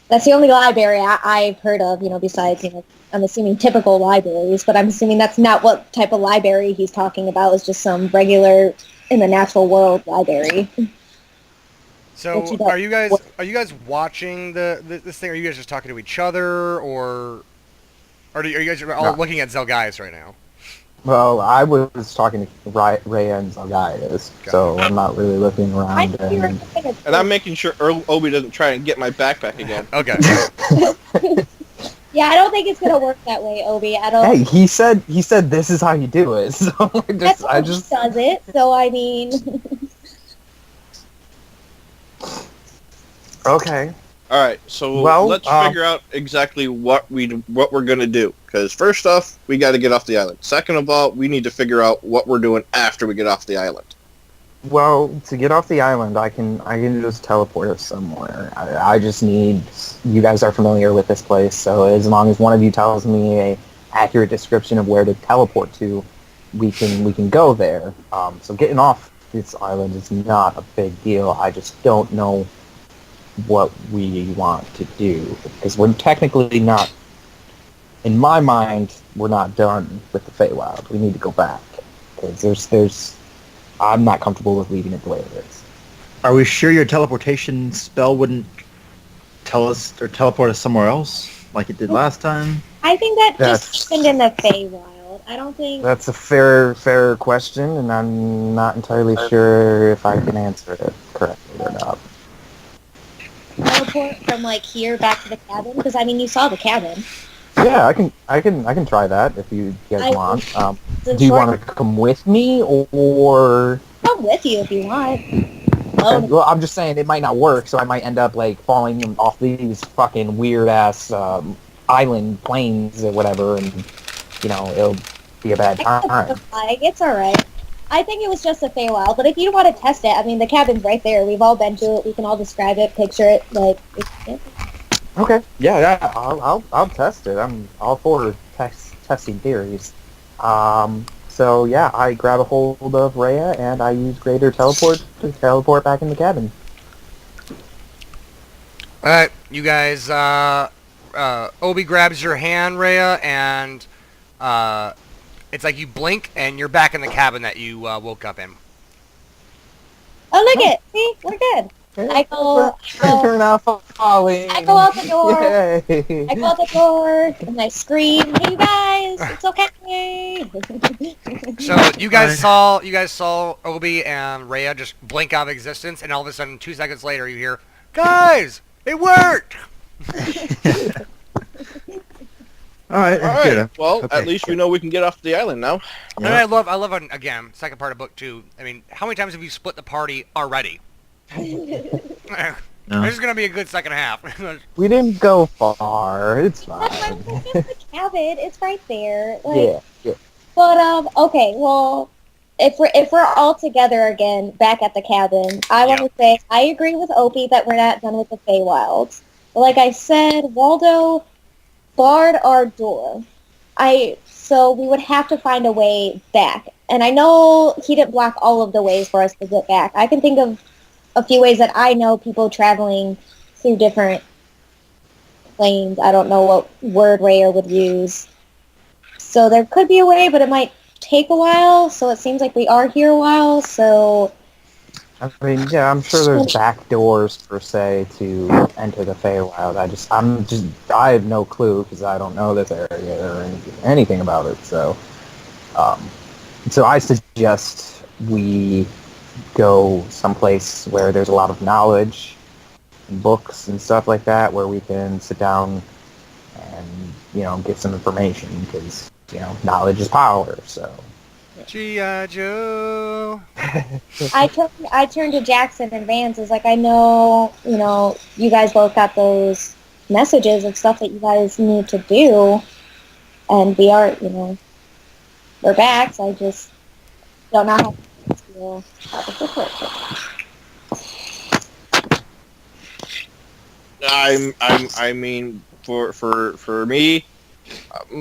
that's the only library I've heard of. Besides I'm assuming typical libraries, but I'm assuming that's not what type of library he's talking about. It's just some regular in the natural world library. So What you got? are you guys watching this thing? Or are you guys just talking to each other, or are you guys all No. looking at Zelgaius right now? well, I was talking to Rhea and Zelgaius, so I'm not really looking I around. think you were And, thinking And I'm making sure Obi doesn't try and get my backpack again. Okay. yeah, I don't think it's gonna work that way, Obi. I don't. hey, he said this is how you do it. So That's how he does it. So I mean, okay. All right, so Well, let's figure out exactly what we're gonna do. Because first off, we got to get off the island. Second of all, we need to figure out what we're doing after we get off the island. Well, to get off the island, I can just teleport us somewhere. I just need. You guys are familiar with this place, so as long as one of you tells me a accurate description of where to teleport to, we can go there. So getting off this island is not a big deal. I just don't know what we want to do because we're technically not. In my mind, we're not done with the Feywild. We need to go back because there's. I'm not comfortable with leaving it the way it is. Are we sure your teleportation spell wouldn't tell us or teleport us somewhere else like it did last time? I think that That's- just happened in the Feywild. I don't think That's a fair question, and I'm not entirely sure if I can answer it correctly or not. teleport from like here back to the cabin because I mean you saw the cabin. Yeah, I can try that if you guys I- want. The Do you short- want to come with me, or? come with you if you want. Well, I'm just saying it might not work, so I might end up like falling off these fucking weird ass island plains or whatever, and it'll be a bad time. Like, it's alright. I think it was just a Feywild, but if you want to test it, I mean, the cabin's right there. We've all been to it. We can all describe it, picture it. Like, Okay. Yeah. I'll test it. I'm all for testing theories. So yeah, I grab a hold of Rhea and I use Greater Teleport to teleport back in the cabin. All right, you guys. Obi grabs your hand, Rhea, and it's like you blink and you're back in the cabin that you woke up in. oh, look it. See? We're good. I go Turn off falling. I go out the door. Yay. I go out the door, and I scream, hey, you guys, it's okay. So you guys saw Obi and Rhea just blink out of existence, and all of a sudden, 2 seconds later, you hear, "Guys, it worked!" All right. All right. Good. Well, Okay. at least we know we can get off the island now. And I love again, second part of book 2. I mean, how many times have you split the party already? No. This is gonna be a good second half. We didn't go far. It's fine. That's fine. It's the cabin. It's right there. Like, Yeah. But okay. Well, if we're all together again back at the cabin, I want to say I agree with Opie that we're not done with the Feywilds. But like I said, Waldo barred our door. So we would have to find a way back. And I know he didn't block all of the ways for us to get back. I can think of a few ways that I know people traveling through different planes. I don't know what word Rayer would use. So there could be a way, but it might take a while. So it seems like we are here a while. So I mean, yeah, I'm sure there's back doors per se to enter the Feywild. I have no clue because I don't know this area or anything about it. So I suggest we go someplace where there's a lot of knowledge, and books and stuff like that, where we can sit down and get some information because knowledge is power. So. G.I. Joe. I turned to Jackson and Vance. Is like, I know, you guys both got those messages of stuff that you guys need to do, and we're back. So I just don't know how to support it. I mean, for me,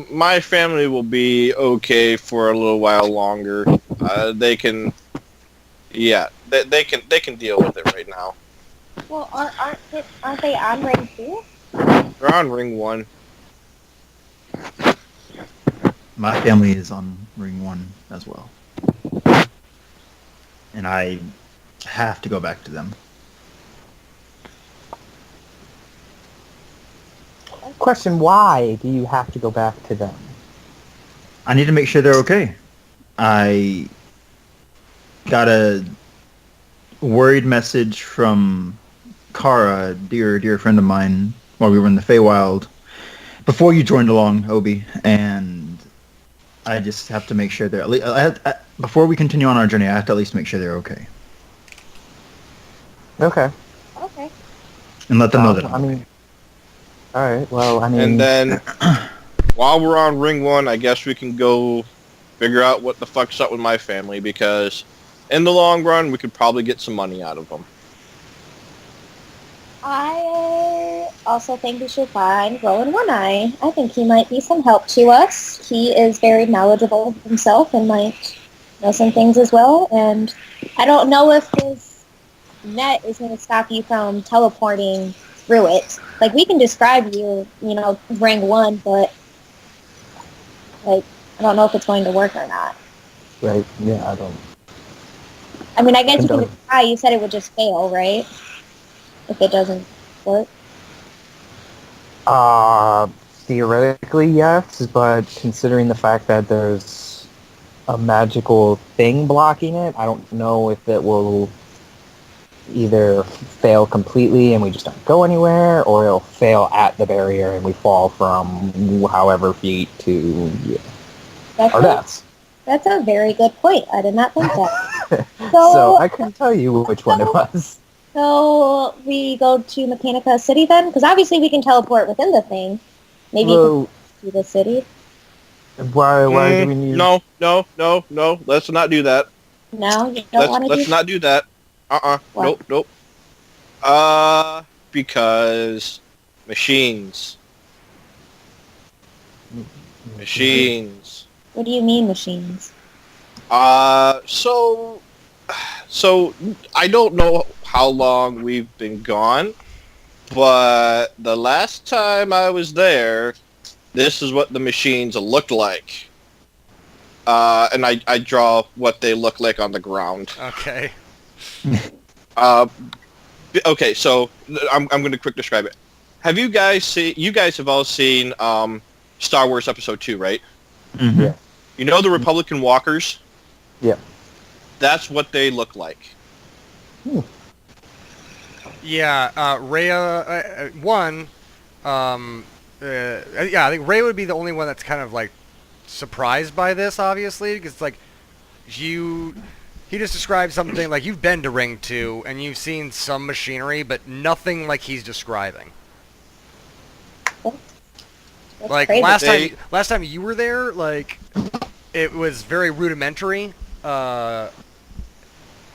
my family will be okay for a little while longer. They can deal with it right now. Well, aren't they on ring 2? They're on ring 1. My family is on ring 1 as well. And I have to go back to them. Question, why do you have to go back to them? I need to make sure they're okay. I got a worried message from Kara, dear friend of mine, while we were in the Feywild, before you joined along, Obi, and I just have to make sure before we continue on our journey, I have to at least make sure they're okay. Okay. Okay. And let them know that I'm okay. All right. Well, and then while we're on ring 1, I guess we can go figure out what the fuck's up with my family, because in the long run, we could probably get some money out of them. I also think we should find Rowan One-Eye. I think he might be some help to us. He is very knowledgeable himself and might know some things as well. And I don't know if this net is going to stop you from teleporting through it. Like, we can describe you, ring 1, but I don't know if it's going to work or not. Right. Yeah, I don't. I mean, I guess you can try. You said it would just fail, right? If it doesn't work. Theoretically, yes, but considering the fact that there's a magical thing blocking it, I don't know if it will either fail completely and we just don't go anywhere, or it'll fail at the barrier and we fall from however feet to our deaths. That's a very good point. I did not think that. So I couldn't tell you which one it was. So we go to Mechanica City then? Because obviously we can teleport within the thing. Maybe you can to the city. Why do we need... No. Let's not do that. No? You don't want to do that? Let's not do that. Nope. Because machines. Machines. What do you mean, machines? So I don't know how long we've been gone, but the last time I was there, this is what the machines looked like. And I draw what they look like on the ground. Okay. Okay, so I'm going to quick describe it. Have you guys seen? You guys have all seen Star Wars Episode 2, right? Mm-hmm. Yeah. You know the Republican walkers? Yeah. That's what they look like. Yeah, Rhea, I think Rhea would be the only one that's kind of, like, surprised by this, obviously, because, like, he just described something, like, you've been to Ring 2, and you've seen some machinery, but nothing like he's describing. That's Like, crazy. last time you were there, like, it was very rudimentary, and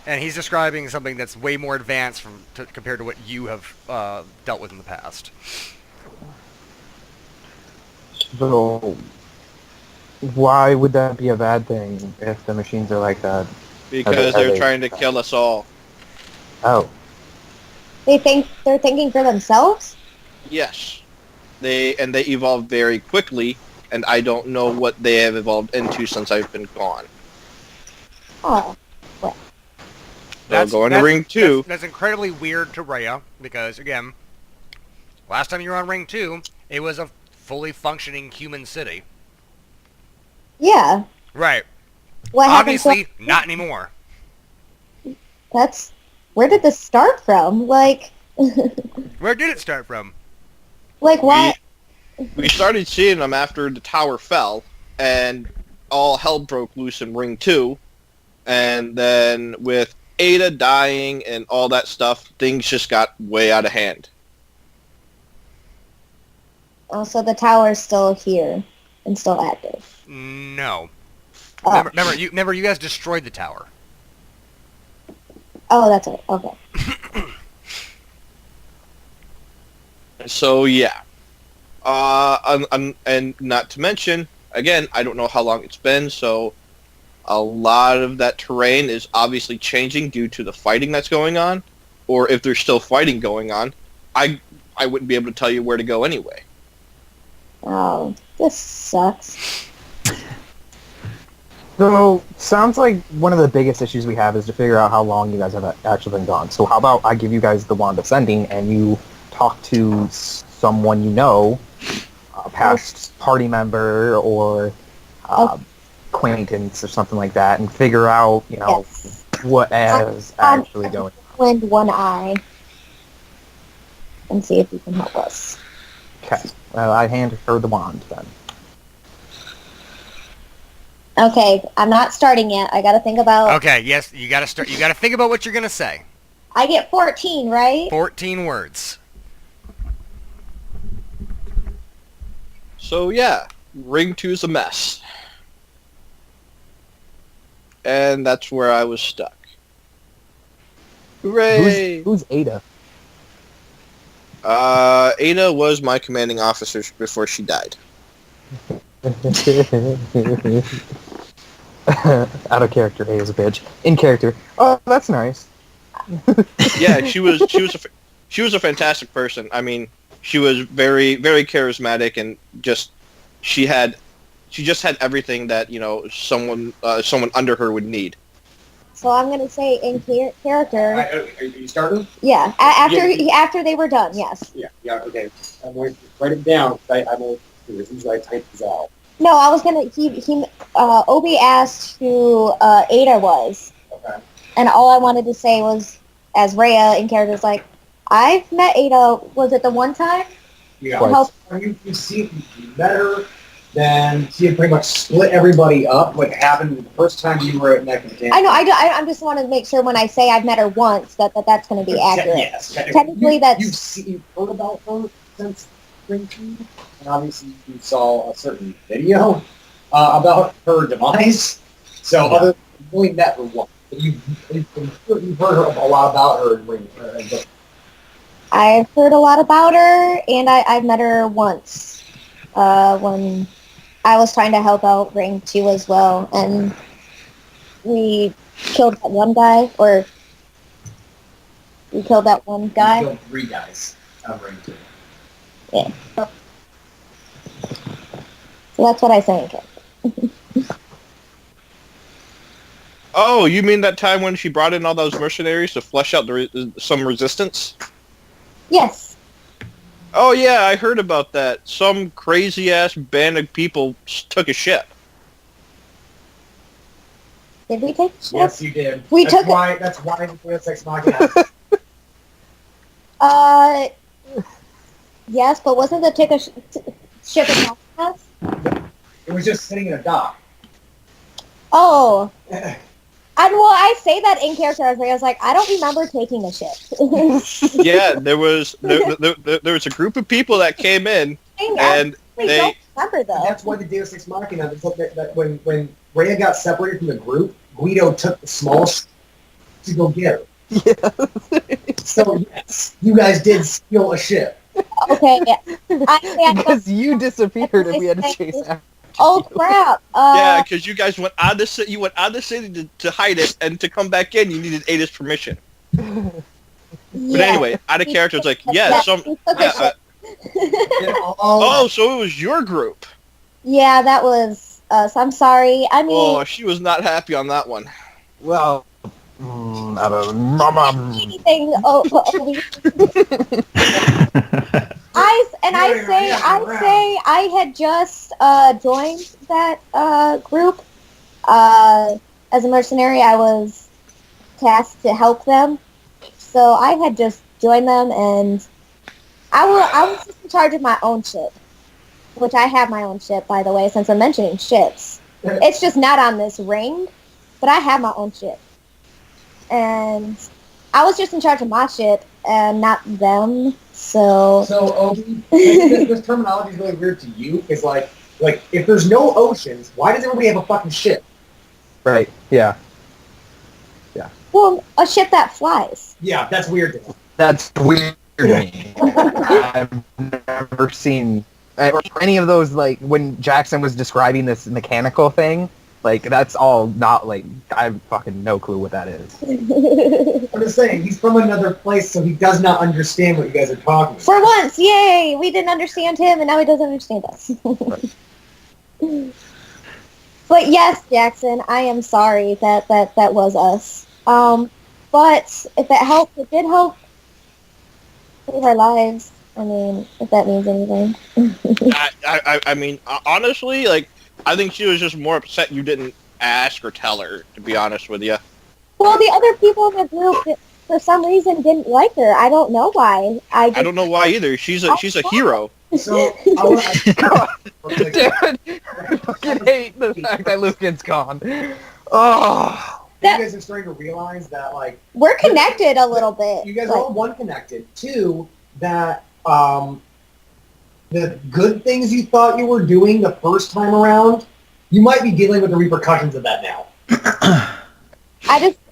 he's describing something that's way more advanced compared to what you have dealt with in the past. So, why would that be a bad thing if the machines are like that? Because they're trying to kill us all. Oh, They think they're thinking for themselves? Yes. They evolved very quickly, and I don't know what they have evolved into since I've been gone. Oh. So going to Ring 2. That's incredibly weird to Rhea, because, again, last time you were on Ring 2, it was a fully functioning human city. Yeah. Right. What Obviously, happened to... not anymore. That's... Where did this start from? Like... Where did it start from? Like, why... We started seeing them after the tower fell, and all hell broke loose in Ring 2. And then with Ada dying and all that stuff, things just got way out of hand. Oh, so the tower's still here and still active. No. Oh, Remember, you guys destroyed the tower. oh that's right. Okay. So yeah, and not to mention, again, I don't know how long it's been, so a lot of that terrain is obviously changing due to the fighting that's going on, or if there's still fighting going on, I wouldn't be able to tell you where to go anyway. Oh, this sucks. so sounds like one of the biggest issues we have is to figure out how long you guys have actually been gone. So how about I give you guys the Wand of Sending and you talk to someone you know, a past party member or acquaintance or something like that, and figure out, Yes. what is actually going on. Lend one eye and see if you can help us. Okay. Well, I hand her the wand then. Okay, I'm not starting yet. I gotta think about... Okay, yes, you gotta start. You gotta think about what you're gonna say. I get 14, right? 14 words. So yeah, Ring 2's a mess. And that's where I was stuck. Hooray! Who's Ada? Ada was my commanding officer before she died. Out of character, Ada's a bitch. In character, oh, that's nice. Yeah, she was a fantastic person. I mean, she was very, very charismatic, and she just had everything that someone under her would need. So I'm gonna say in character. Are you starting? Yeah, after they were done, yes. Yeah, okay. I'm going to write it down. I'm going to do this. Usually I type these out. No, I was gonna. Obi asked who Ada was, Okay. and all I wanted to say was, as Rhea in character, was like, I've met Ada. Was it the one time? Yeah. Twice. When you met her, then she had pretty much split everybody up. What happened the first time you were at Neck and Camp? I know. I just want to make sure when I say I've met her once that's going to be accurate. Yes. Technically, You've heard about her since Ring 2, and obviously you saw a certain video about her demise. So other than you only met her once. You've heard a lot about her in Ring 2. I've heard a lot about her, and I've met her once when I was trying to help out Ring 2 as well, and we killed that one guy, or we killed that one guy. You killed 3 guys on Ring 2. Yeah. So that's what I think. Oh, you mean that time when she brought in all those mercenaries to flesh out some resistance? Yes. Oh yeah, I heard about that. Some crazy-ass band of people took a ship. Did we take ships? Yes, you did. We That's took why. That's why the Deus Ex Machina. Yes, but wasn't the ship in us? It was just sitting in a dock. Oh. I say that in character as I was like, I don't remember taking a ship. Yeah, there was a group of people that came in, and I they don't remember though. That's why the Deus Ex Machina. That when Rhea got separated from the group, Guido took the small to go get her. Yeah. So yes, you guys did steal a ship. Okay. I Because you disappeared and we had to chase after Oh you. crap! Yeah, because you guys went out of the city. You went out of the city to hide it, and to come back in, you needed Ada's permission. But anyway, out of character, it's like, yeah, some. Yeah, oh, so it was your group. Yeah, that was us. I'm sorry. I mean, Oh, she was not happy on that one. Well, I don't know. anything. I say I had just joined that group as a mercenary. I was tasked to help them, so I had just joined them, and I was just in charge of my own ship, which I have my own ship, by the way. Since I'm mentioning ships, it's just not on this ring, but I have my own ship, and I was just in charge of my ship and not them. So Obi, this terminology is really weird to you. It's like if there's no oceans, why does everybody have a fucking ship? Right, yeah. well, a ship that flies. Yeah, that's weird to me. That's weird to me. I've never seen any of those, like, when Jackson was describing this mechanical thing, like, that's all not, like, I have fucking no clue what that is. I'm just saying, he's from another place, so he does not understand what you guys are talking about. For once, yay! We didn't understand him, and now he doesn't understand us. But yes, Jackson, I am sorry that was us. But if it helped, it did help save our lives. I mean, if that means anything. I mean, honestly, like, I think she was just more upset you didn't ask or tell her, to be honest with you. Well, the other people in the group, for some reason, didn't like her. I don't know why. I don't know why either. She's a hero. So, I want Dude, I fucking hate the fact that Lucan's gone. Oh. you guys are starting to realize that, like, We're connected a little bit. you guys are all one connected. Two, that the good things you thought you were doing the first time around, you might be dealing with the repercussions of that now.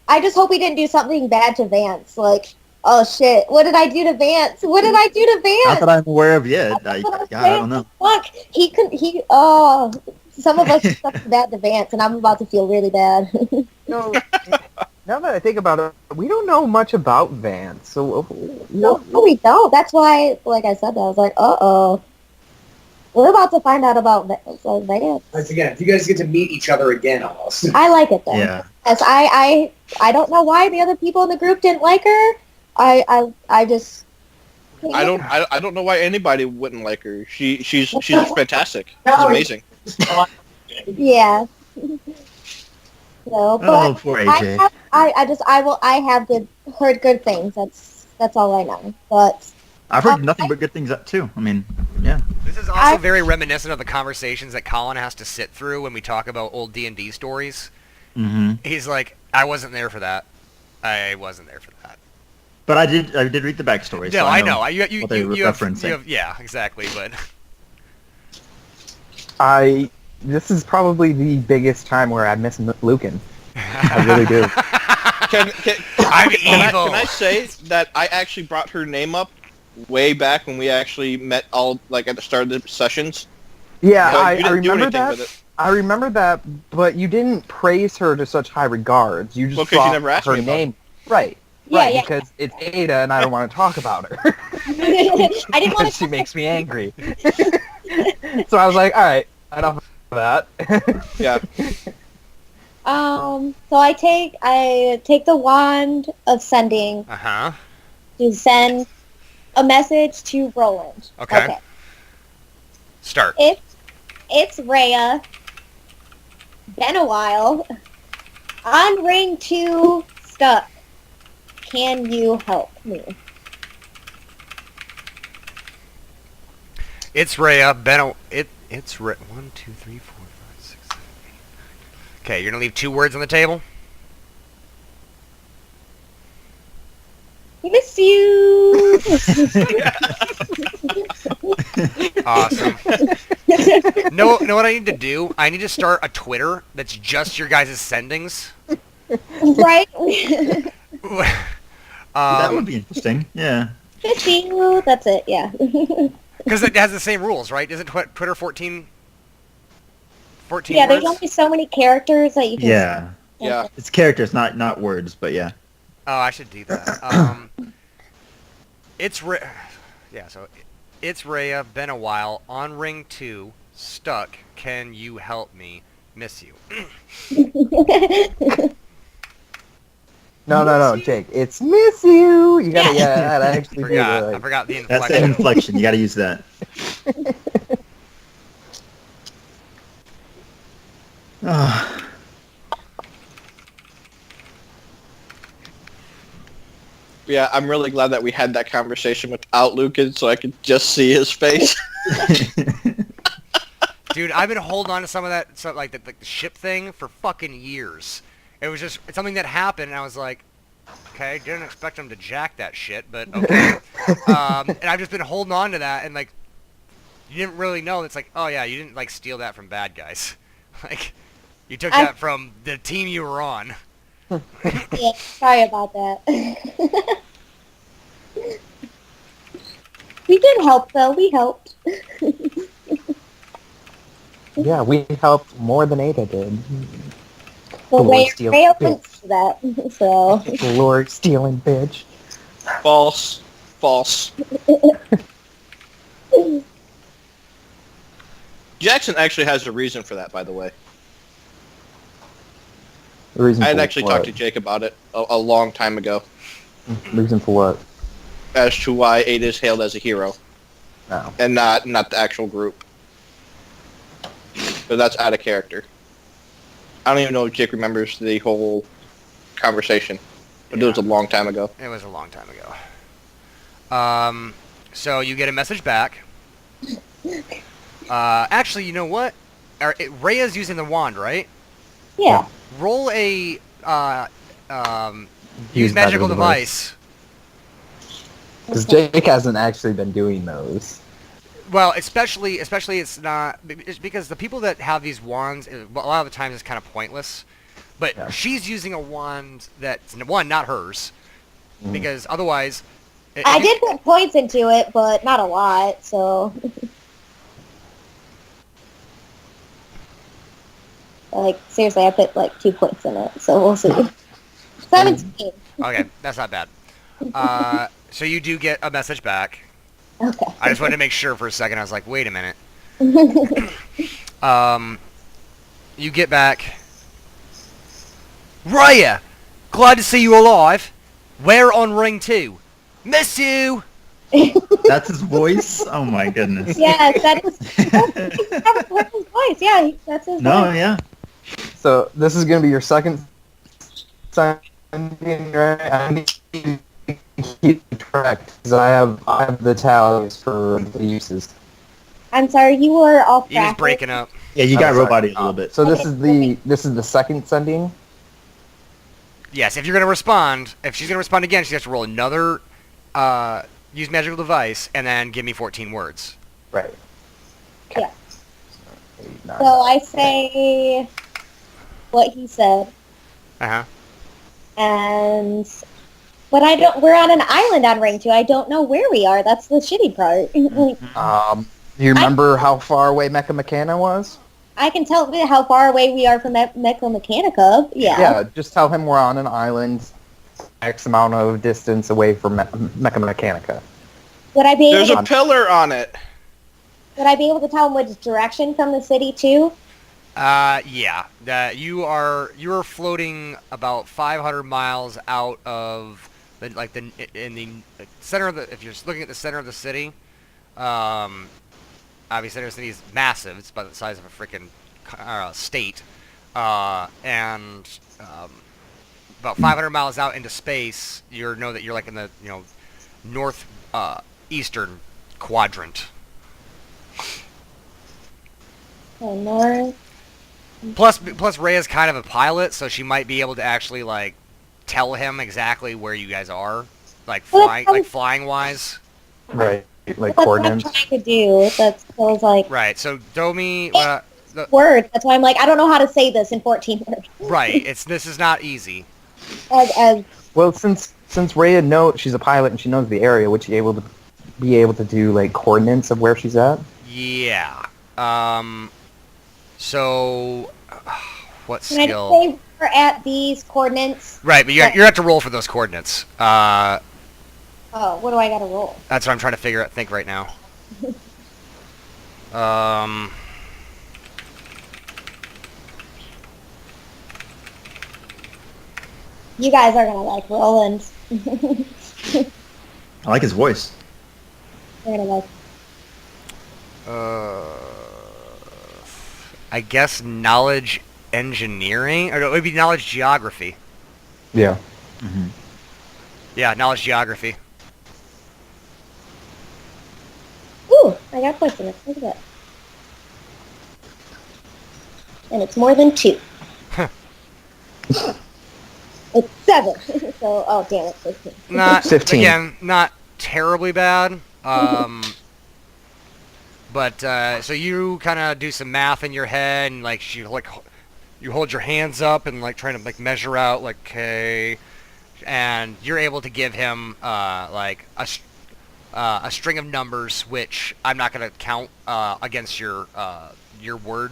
I just hope we didn't do something bad to Vance. Like, oh shit, what did I do to Vance? What did I do to Vance? Not that I'm aware of yet. I don't know. Fuck, some of us did something bad to Vance, and I'm about to feel really bad. No, now that I think about it, we don't know much about Vance. So No, we don't. That's why, like I said, I was like, uh-oh. We're about to find out about Vance. Once again, if you guys get to meet each other again, almost. I like it, though. Yeah. Yes, I don't know why the other people in the group didn't like her. I just... I don't know why anybody wouldn't like her. She's fantastic. She's amazing. Yeah. So, but Oh, poor AJ. I have heard good things. That's all I know. But I've heard nothing but good things up too. I mean, yeah. This is also very reminiscent of the conversations that Colin has to sit through when we talk about old D&D stories. Mm-hmm. He's like, I wasn't there for that. I wasn't there for that. But I did read the backstory. No, so I know. what they were referencing. Yeah, exactly. But this is probably the biggest time where I miss Lucan. I really do. I'm evil. Can I say that I actually brought her name up way back when we actually met all, like, at the start of the sessions? Yeah, But I you didn't do remember anything that. with it. I remember that, but you didn't praise her to such high regards. You just Well, 'cause you brought never asked her me about name. Right. Yeah, Right, yeah. because it's Ada and I don't want to talk about her. I didn't want Because she makes me angry. So I was like, alright, enough of that. Yeah. So I take the wand of sending to send a message to Roland. Okay. Start. It's Rhea. Been a while. On ring 2, stuck. Can you help me? It's Rhea. It's Rhea. 1, 2, 3, 4, 5, 6, 7, 8, 9. Okay, you're gonna leave 2 words on the table. Miss you. Awesome. No, know what I need to do? I need to start a Twitter that's just your guys' sendings. Right? That would be interesting. Yeah. Miss you. That's it. Yeah. Because it has the same rules, right? Isn't Twitter 14 Yeah. There's words? only so many characters that you can. Yeah. Yeah. It's characters, not words, but yeah. Oh, I should do that. Yeah, so it's Rhea, been a while, on ring 2, stuck, can you help me, miss you. No, Jake. It's miss you. You gotta, yeah, that actually do I forgot the That's the inflection. inflection. You got to use that. Ah. Yeah, I'm really glad that we had that conversation without Lucas, so I could just see his face. Dude, I've been holding on to some of that, like the ship thing, for fucking years. It was just something that happened, and I was like, okay, didn't expect him to jack that shit, but okay. And I've just been holding on to that, and like, you didn't really know. It's like, oh yeah, you didn't like steal that from bad guys. Like, you took that from the team you were on. Yeah. Sorry about that. We did help, though. We helped. Yeah, we helped more than Ada did. Well, Lord Ray stealing opens to that, so. Lord stealing bitch. False. False. Jackson actually has a reason for that, by the way. The reason I had for actually what? talked to Jake about it a long time ago, Reason for what? as to why Ada is hailed as a hero, No. and not the actual group. But that's out of character. I don't even know if Jake remembers the whole conversation, but it was a long time ago. It was a long time ago. So you get a message back. Actually, you know what? Rhea's using the wand, right? Yeah. Roll a use magical device. Because Jake hasn't actually been doing those. Well, especially it's not it's because the people that have these wands, a lot of the times it's kind of pointless. But Yeah. she's using a wand that's not hers, because otherwise. I did put points into it, but not a lot, so. Like, seriously, I put like 2 points in it, so we'll see. 17. Okay, that's not bad. So you do get a message back. Okay. I just wanted to make sure for a second. I was like, wait a minute. You get back. Raya! Glad to see you alive. Where on ring 2? Miss you! That's his voice? Oh my goodness. Yes, that is. That's his voice. Yeah, that's his No, voice. yeah. So this is going to be your second sign, right? I need to keep track because I have the tallies for the uses. I'm sorry, you were off He was track. breaking up. Yeah, you I'm got sorry. roboted a little bit. So this is the second sending. Yes, if you're going to respond, if she's going to respond again, she has to roll another use magical device and then give me 14 words. Right. Yeah. 8, 9, So I say what he said, Uh-huh. and but I don't. We're on an island on ring 2. I don't know where we are. That's the shitty part. Like, Do you remember how far away Mecha Mechana was? I can tell how far away we are from Mecha Mechanica. Yeah. Yeah, just tell him we're on an island, X amount of distance away from Mecha Mechanica. Would I be able There's to, a pillar on it. would I be able to tell him which direction from the city too? Yeah. You are floating about 500 miles out of in the center of the. If you're looking at the center of the city, obviously the center of the city is massive. It's about the size of a freaking state, and about 500 miles out into space, you know that you're like in the north eastern quadrant. Oh, north. Plus Rhea's kind of a pilot, so she might be able to actually like tell him exactly where you guys are, like Well, flying wise. Right. like That's what I'm coordinates. trying to do. That's those like Right. So Domi, words. That's why I'm like, I don't know how to say this in 14 words. right. This is not easy. As Well, since Rhea knows she's a pilot and she knows the area, would she be able to do like coordinates of where she's at? Yeah. So, what can I just skill? say we're at these coordinates? Right, but you have to roll for those coordinates. Oh, what do I got to roll? That's what I'm trying to think right now. You guys are gonna like Roland. I like his voice. You're gonna like. I guess knowledge engineering, or no, it would be knowledge geography. Yeah. Mm-hmm. Yeah, knowledge geography. Ooh, I got points in it. Look at that. And it's more than 2. It's 7. So, oh damn it, 15. Not 15. Again, not terribly bad. But so you kind of do some math in your head, and like you hold your hands up and like trying to like measure out like okay, and you're able to give him like a string of numbers, which I'm not gonna count against your word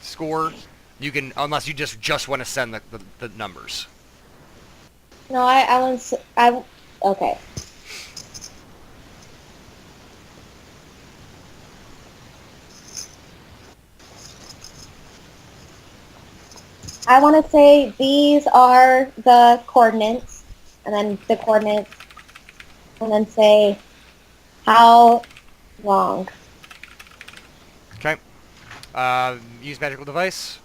score. You can, unless you just want to send the numbers. No, okay. I want to say these are the coordinates, and then the coordinates, and then say how long. Okay. Use magical device.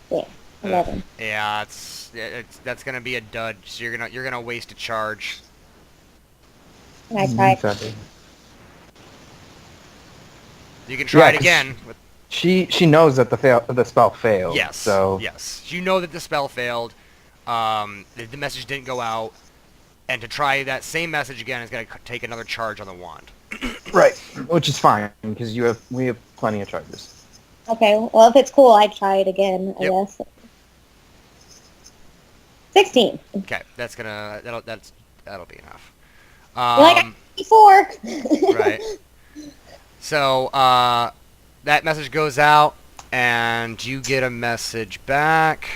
Yeah, 11. Yeah, that's gonna be a dud. So you're gonna waste a charge. Can I try? Exactly. You can try Yeah, it 'cause again. She knows that the spell failed. Yes. So Yes. You know that the spell failed. The message didn't go out, and to try that same message again is gonna take another charge on the wand. right, which is fine because we have plenty of charges. Okay, well if it's cool, I'd try it again, I Yep. guess. 16. Okay, that'll be enough. You're like, 4. Right. So that message goes out, and you get a message back.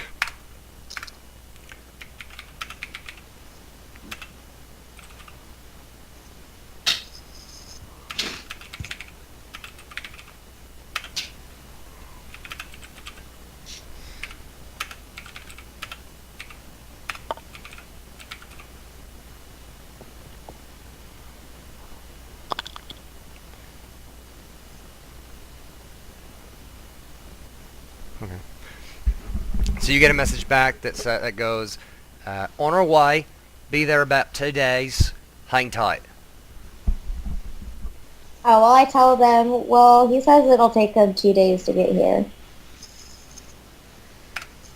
Okay. So you get a message back that goes, on our way, be there about 2 days, hang tight. Oh, well, I tell them, well, he says it'll take him 2 days to get here.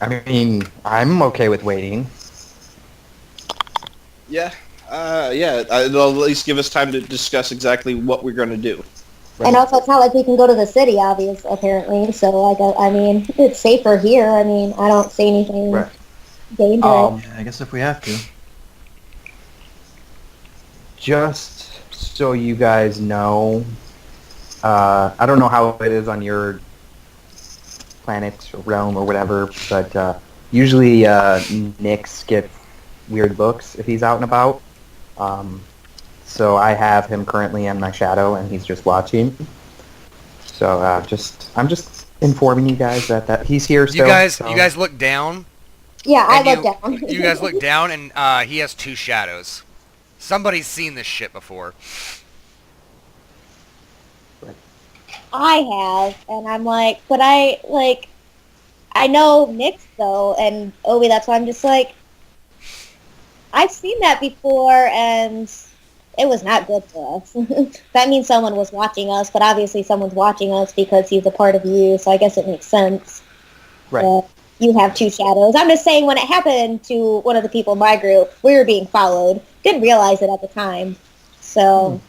I mean, I'm okay with waiting. Yeah. It'll at least give us time to discuss exactly what we're going to do. And also, it's not like we can go to the city, apparently. So, I mean, it's safer here. I mean, I don't see anything Right. dangerous. Yeah, I guess if we have to. Just so you guys know, I don't know how it is on your planet or realm or whatever, but usually Nyx gets weird looks if he's out and about. So I have him currently in my shadow, and he's just watching. So I'm just informing you guys that he's here still. You guys look down. Yeah, I and look down. You guys look down, and he has 2 shadows. Somebody's seen this shit before. I have, and I'm like, but I know Nyx, though, and Obi, that's why I'm just like, I've seen that before, and it was not good for us. That means someone was watching us, but obviously someone's watching us because he's a part of you, so I guess it makes sense. Right. But you have two shadows. I'm just saying when it happened to one of the people in my group, we were being followed. Didn't realize it at the time. So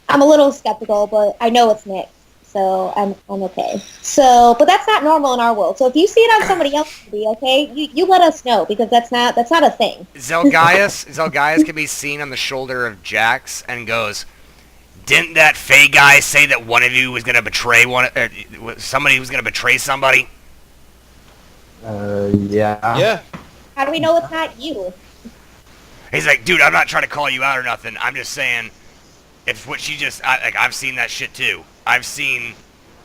I'm a little skeptical, but I know it's Nick. So I'm okay. So, but that's not normal in our world. So if you see it on somebody else, okay, you let us know because that's not a thing. Zelgaius can be seen on the shoulder of Jax and goes, "Didn't that Fey guy say that one of you was gonna betray somebody was gonna betray somebody?" Yeah. Yeah. How do we know it's not you? He's like, "Dude, I'm not trying to call you out or nothing. I'm just saying, if what she just I've seen that shit too. I've seen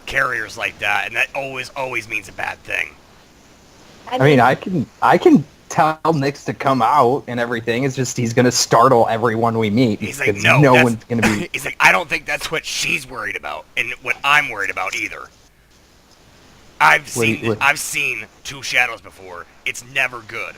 carriers like that, and that always means a bad thing." I mean, I can tell Nyx to come out and everything. It's just he's gonna startle everyone we meet. He's like, because no one's gonna be. He's like, I don't think that's what she's worried about, and what I'm worried about either. I've seen two shadows before. It's never good.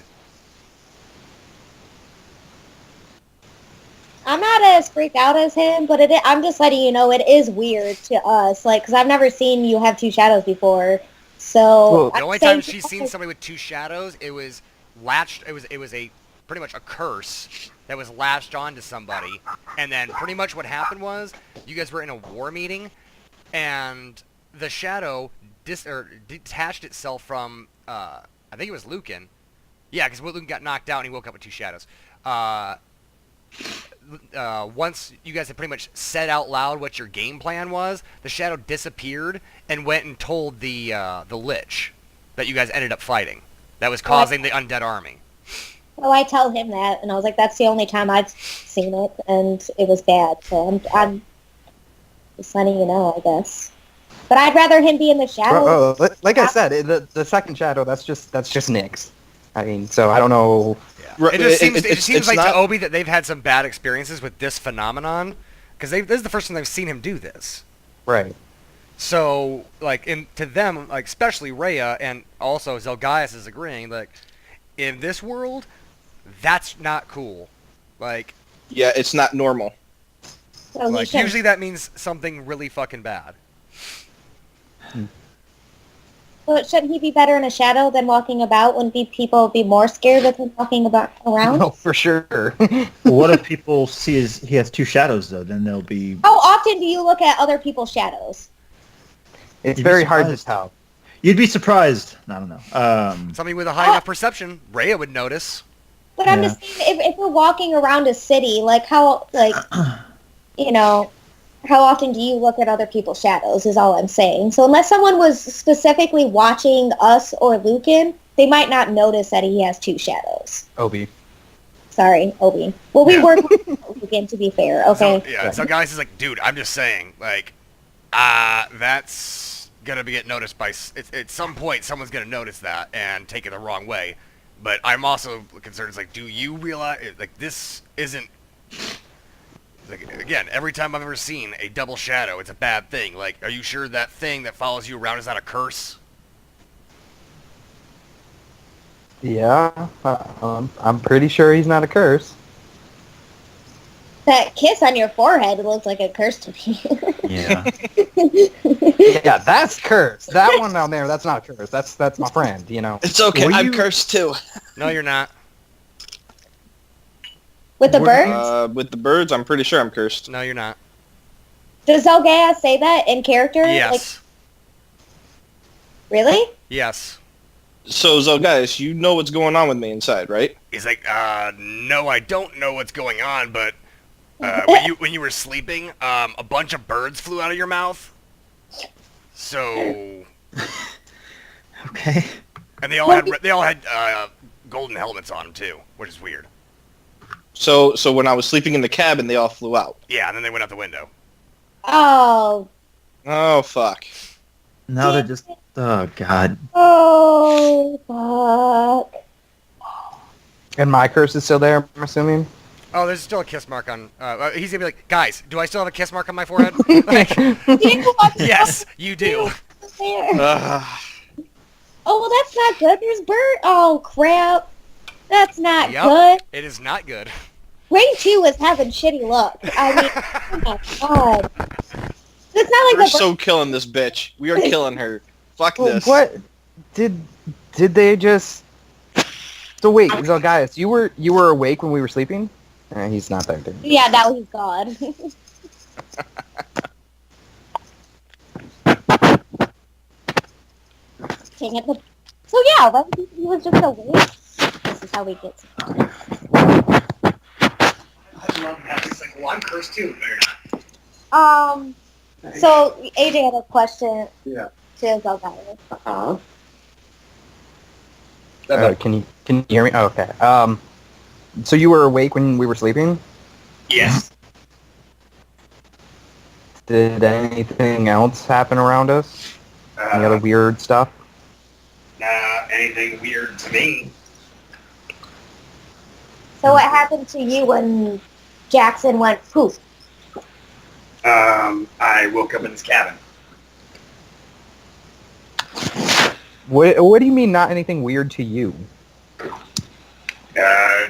I'm not as freaked out as him, but I'm just letting you know it is weird to us, like, because I've never seen you have two shadows before. So Well, The only time she's seen somebody with two shadows, it was latched. It was a pretty much a curse that was latched onto somebody, and then pretty much what happened was you guys were in a war meeting, and the shadow detached itself from I think it was Lucan. Yeah, because Lucan got knocked out and he woke up with two shadows. Once you guys had pretty much said out loud what your game plan was, the shadow disappeared and went and told the Lich that you guys ended up fighting. That was causing the undead army. So I tell him that, and I was like, that's the only time I've seen it, and it was bad. So I'm just letting you know, I guess. But I'd rather him be in the shadows. Like I said, the second shadow, that's just Nyx. I mean, so I don't know. Yeah. It just seems like not... to Obi that they've had some bad experiences with this phenomenon, because this is the first time they've seen him do this. Right. So, like, to them, like, especially Rhea, and also Zelgaius is agreeing, like, in this world, that's not cool. Like... Yeah, it's not normal. So like, usually that means something really fucking bad. But shouldn't he be better in a shadow than walking about? Wouldn't people be more scared of him walking around? No, for sure. Well, what if people see he has two shadows, though? Then they'll be... How often do you look at other people's shadows? It's You'd be very hard to surprised. tell. You'd be surprised. I don't know. Somebody with a high enough perception, Rhea would notice. But I'm just saying, if we're walking around a city, like how often do you look at other people's shadows is all I'm saying. So unless someone was specifically watching us or Lucan, they might not notice that he has two shadows. Obi. Sorry, Obi. Well, we were Lucan, to be fair, okay? So guys is like, dude, I'm just saying, like, that's gonna get noticed by... At some point, someone's gonna notice that and take it the wrong way. But I'm also concerned, it's like, do you realize... Like, this isn't... Like, again, every time I've ever seen a double shadow, it's a bad thing. Like, are you sure that thing that follows you around is not a curse? Yeah, I'm pretty sure he's not a curse. That kiss on your forehead looks like a curse to me. Yeah. Yeah, that's cursed. That one down there, that's not a curse. That's my friend, you know. It's okay, I'm cursed too. No, you're not. With the birds? With the birds, I'm pretty sure I'm cursed. No, you're not. Does Zelgaius say that in character? Yes. Really? Yes. So, Zelgaius, you know what's going on with me inside, right? He's like, no, I don't know what's going on, but when you were sleeping, a bunch of birds flew out of your mouth. So... Okay. And they all had golden helmets on them, too, which is weird. So when I was sleeping in the cabin, they all flew out. Yeah, and then they went out the window. Oh. Oh, fuck. Now they're just... Oh, God. Oh, fuck. And my curse is still there, I'm assuming? Oh, there's still a kiss mark on... he's gonna be like, guys, do I still have a kiss mark on my forehead? Like, yes, you do. Oh, well, that's not good. There's bird. Oh, crap. That's not good. It is not good. Ray 2 is having shitty luck. I mean, oh my god. It's not like We're so killing this bitch. We are killing her. Fuck this. What? Did Did they just... So wait, Zelgaius, you were awake when we were sleeping? He's not there, dude. Yeah, now he's gone. Dang it. So yeah, he was just awake. This is how we get to I love that. It's like, well, I'm cursed too. Better not. So AJ had a question Yeah. to Zelgaius. Uh-huh. Can you hear me? Oh, okay. So you were awake when we were sleeping? Yes. Did anything else happen around us? Any other weird stuff? Anything weird to me? So what happened to you when Jackson went poof? I woke up in this cabin. What do you mean not anything weird to you?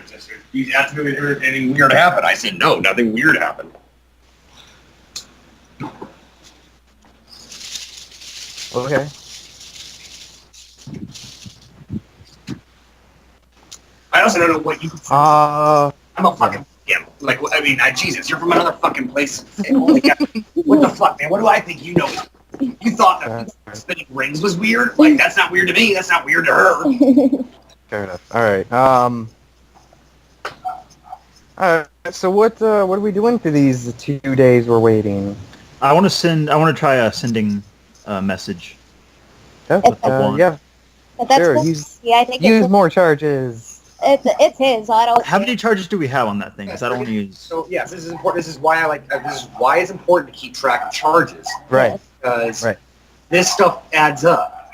Just, you asked me if anything weird happened. I said no, nothing weird happened. Okay. I also don't know what you. I'm a fucking like. I mean, Jesus, you're from another fucking place. Holy God. What the fuck, man? What do I think you know? You thought that spinning rings was weird? Like that's not weird to me. That's not weird to her. Fair enough. All right. So what are we doing for these 2 days we're waiting? I want to try sending a message. Yeah. But that's Sure, cool. Yeah, I think Use more charges. it's his. So I don't. How many charges do we have on that thing? Because I don't want to use. So yes, this is important. This is why I like. This is why it's important to keep track of charges. Right. Because this stuff adds up.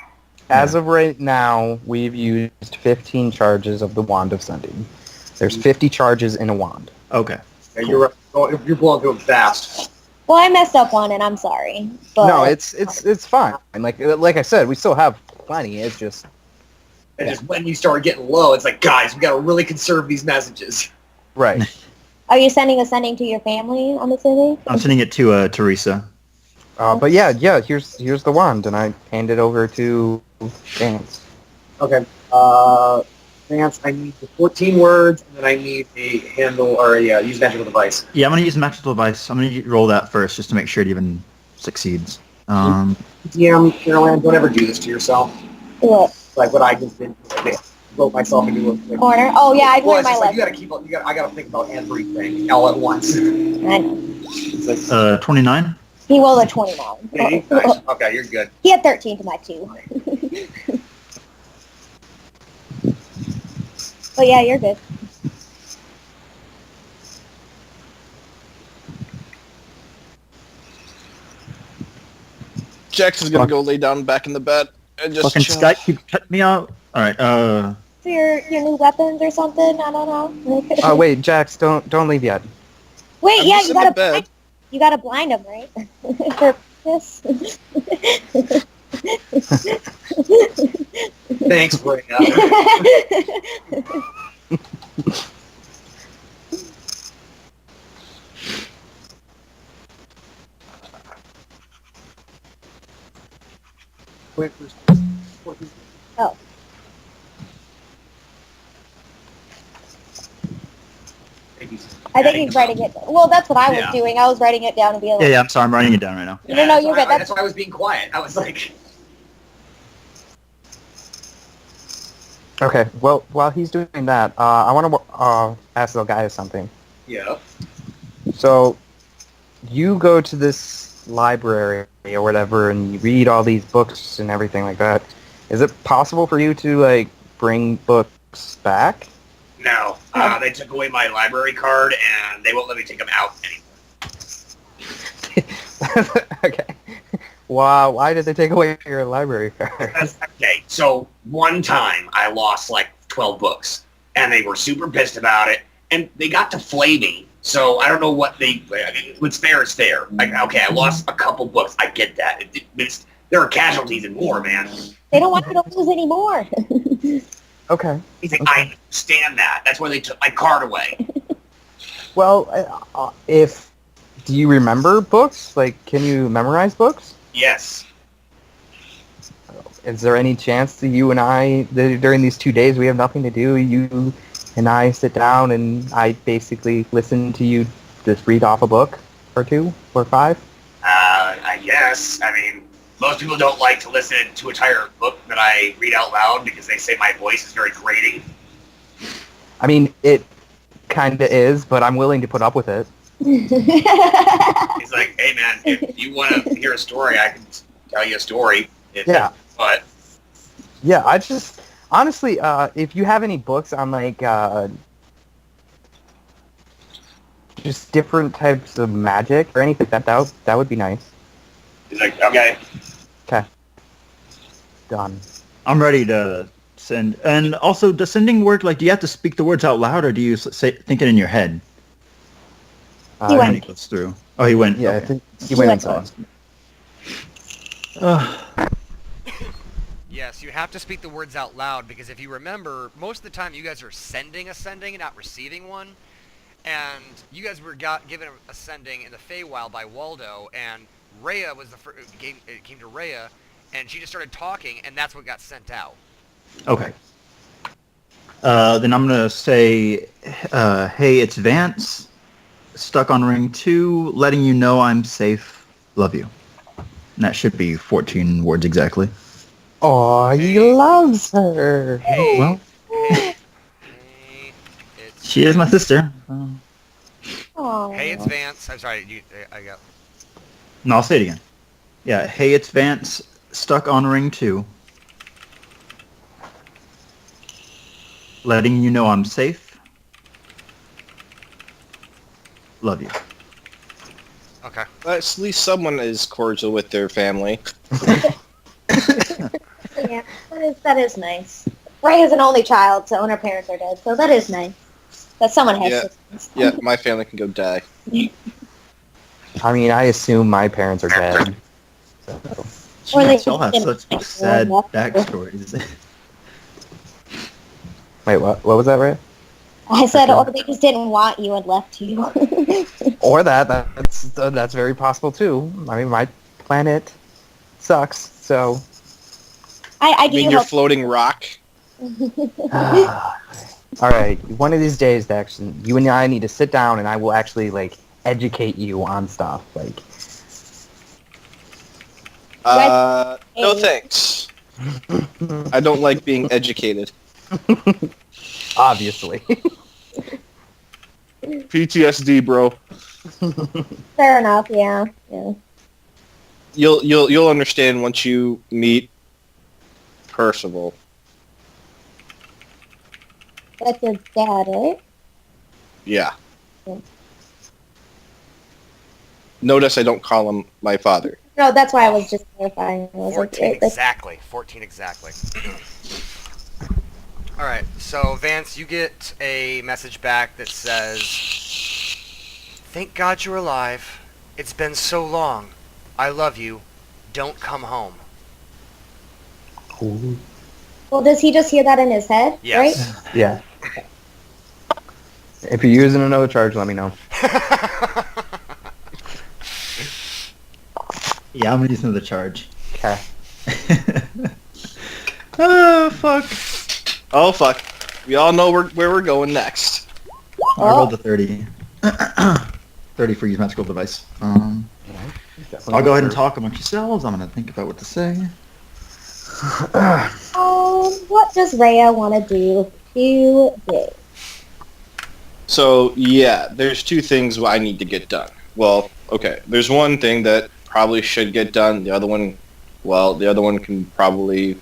As of right now, we've used 15 charges of the Wand of Sending. There's 50 charges in a wand. Okay. Yeah, you're you're blowing through them fast. Well, I messed up one, and I'm sorry. But No, it's fine. Like I said, we still have plenty. It's just And just when you start getting low, it's like, guys, we got to really conserve these messages. right. Are you sending to your family? I'm assuming. I'm sending it to Teresa. But yeah. Here's the wand, and I hand it over to Vance. Okay. Vance, I need the 14 words, and then I need a handle or a use magical device. Yeah, I'm gonna use magical device. I'm gonna roll that first just to make sure it even succeeds. DM, Caroline, don't ever do this to yourself. What? Like what I just did. I broke myself into a Corner. Oh yeah, I Well, learned it's my just like lesson. I gotta think about everything all at once. I know. It's like, 29. He rolled a 29. okay, nice. Okay, you're good. He had 13 to my 2. But yeah, you're good. Jackson's gonna go lay down back in the bed and just Fucking chill. Skype keep cutting me out. All right. So your new weapons or something? I don't know. Oh wait, Jax, don't leave yet. Wait, I'm yeah, just you in the gotta bed. you gotta blind him, right? For this. Thanks, Brea. Wait, Oh. I think he's writing it. Well, that's what I was Yeah. doing. I was writing it down to be like, Yeah, I'm sorry. I'm writing it down right now. No, you're good. That's why I was being quiet. I was like, Okay. Well, while he's doing that, I want to ask the guy something. yeah. So, you go to this library or whatever, and you read all these books and everything like that. Is it possible for you to like bring books back? No, they took away my library card, and they won't let me take them out anymore. Okay. Wow. Why did they take away your library card? Okay, so one time I lost like 12 books, and they were super pissed about it, and they got to flay me. So I don't know what I mean, what's fair is fair. Like, okay, I lost a couple books. I get that. There are casualties in war, man. they don't want you to lose anymore. Okay. He's like, I understand that. That's why they took my card away. Well, do you remember books? Like, can you memorize books? Yes. Is there any chance that you and I, during these 2 days we have nothing to do, you and I sit down and I basically listen to you just read off a book or two or five? I guess. I mean, most people don't like to listen to an entire book that I read out loud because they say my voice is very grating. I mean, it kind of is, but I'm willing to put up with it. He's like, hey man, if you want to hear a story, I can tell you a story. Yeah. But Yeah, I just honestly, if you have any books on like just different types of magic or anything like that would be nice. he's like, okay. Okay. Done. I'm ready to send. And also, does sending work? Like, do you have to speak the words out loud, or do you say think it in your head? He When went. he goes through. Oh, he went. Yeah, I Okay. think he went inside. Yes, you have to speak the words out loud because if you remember, most of the time you guys are sending a sending and not receiving one. And you guys were given a sending in the Feywild by Waldo, and Rhea was the first. It came to Rhea, and she just started talking, and that's what got sent out. Okay. Then I'm gonna say, hey, it's Vance. Stuck on ring 2, letting you know I'm safe. Love you. And that should be 14 words exactly. Oh, he loves her. Well, Hey, it's she is my sister. Aw. Hey, it's Vance. I'm sorry. I got. No, I'll say it again. Yeah, hey, it's Vance. Stuck on ring 2. Letting you know I'm safe. Love you. Okay. At least someone is cordial with their family. Yeah, that is nice. Ray is an only child, so and her parents are dead, so that is nice. That someone has Yeah. siblings. Yeah, my family can go die. I mean, I assume my parents are dead. So. Or they Jeez, y'all have just such didn't sad like backstories. Wait, what was that, Ray? I said, or they just didn't want you and left you. Or that's very possible too. I mean, my planet sucks, so. I I do mean, your hope. floating rock. All right, one of these days, Daxton, you and I need to sit down, and I will actually like educate you on stuff. Like, No thanks. I don't like being educated. obviously. PTSD, bro. Fair enough, yeah. You'll understand once you meet Percival. That's your dad, right? Yeah. Yeah. Notice I don't call him my father. No, that's why I was just clarifying. I was 14 that's- exactly. 14 exactly. Alright, so Vance, you get a message back that says, "Thank God you're alive. It's been so long. I love you. Don't come home." Well, does he just hear that in his head? Yes. Yeah. If you're using another charge, let me know. Yeah, I'm gonna use another charge. Okay. Oh, fuck. Oh fuck. We all know where we're going next. I rolled a 30. 30 for use magical device. I'll go ahead and talk amongst yourselves. I'm gonna think about what to say. What does Rhea want to do today? So yeah, there's two things I need to get done. Well, okay. There's one thing that probably should get done. The other one can probably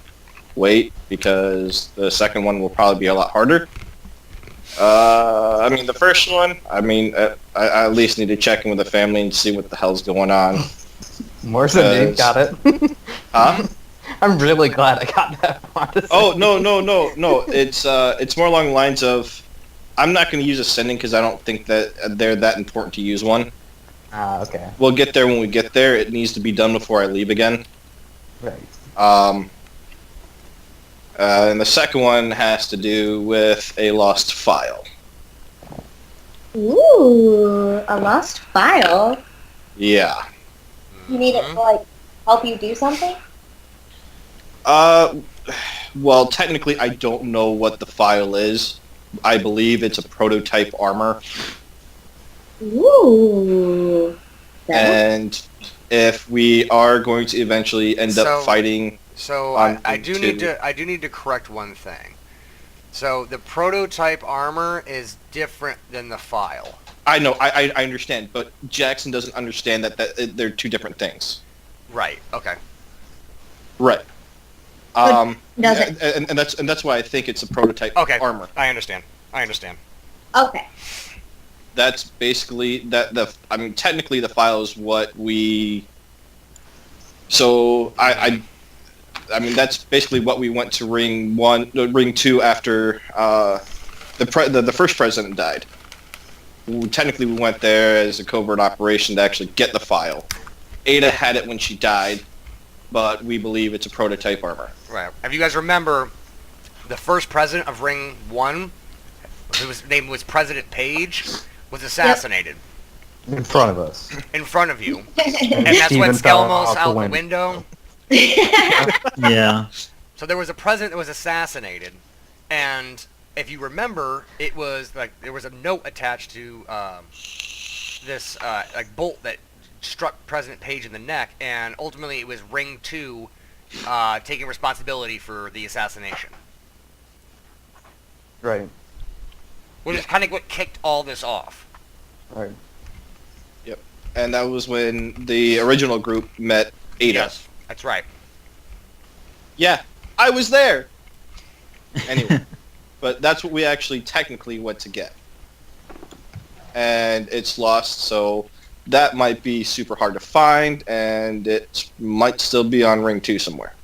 wait because the second one will probably be a lot harder. I mean, the first one, I at least need to check in with the family and see what the hell's going on. More than Dave got it. Huh? I'm really glad I got that one. Oh, no. It's more along the lines of, I'm not going to use ascending because I don't think that they're that important to use one. Okay. We'll get there when we get there. It needs to be done before I leave again. Right. And the second one has to do with a lost file. Ooh, a lost file. Yeah. You need it to like help you do something. Well, technically, I don't know what the file is. I believe it's a prototype armor, Ooh. and if we are going to eventually end So- up fighting, So On I do two. need to correct one thing. So the prototype armor is different than the file. I know, I understand, but Jackson doesn't understand that they're two different things. Right. Okay. Right. But doesn't. And that's why I think it's a prototype Okay. armor. I understand. Okay. That's basically I mean, technically, the file is what we. So I mean, that's basically what we went to Ring 2 after the first president died. Technically, we went there as a covert operation to actually get the file. Ada had it when she died, but we believe it's a prototype armor. Right. If you guys remember, the first president of Ring 1, whose name was President Page, was assassinated In front of us. in front of you. And that's Steven when fell Skelmos off the out the window. window. Yeah. So there was a president that was assassinated, and if you remember, it was like there was a note attached to this like bolt that struck President Page in the neck, and ultimately it was Ring 2 taking responsibility for the assassination, Right. which is kind of what kicked all this off. Right. And that was when the original group met Ada. Yes, that's right. Yeah, I was there. Anyway, but that's what we actually technically went to get. And it's lost, so that might be super hard to find, and it might still be on Ring 2 somewhere.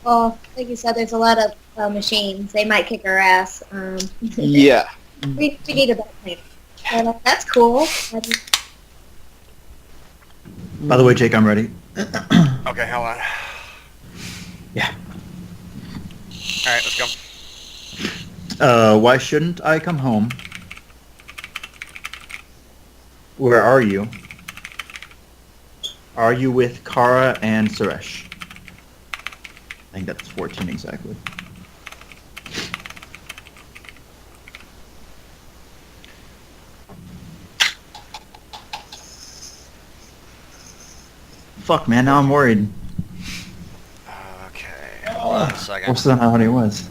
Well, like you said, there's a lot of machines. They might kick our ass. Yeah. We need a better plan. But, that's cool. By the way, Jake, I'm ready. Okay, hold on. Yeah. All right, let's go. Why shouldn't I come home? Where are you? Are you with Kara and Suresh? I think that's 14 exactly. Fuck, man, now I'm worried. Okay, hold on a second. What's not how it was?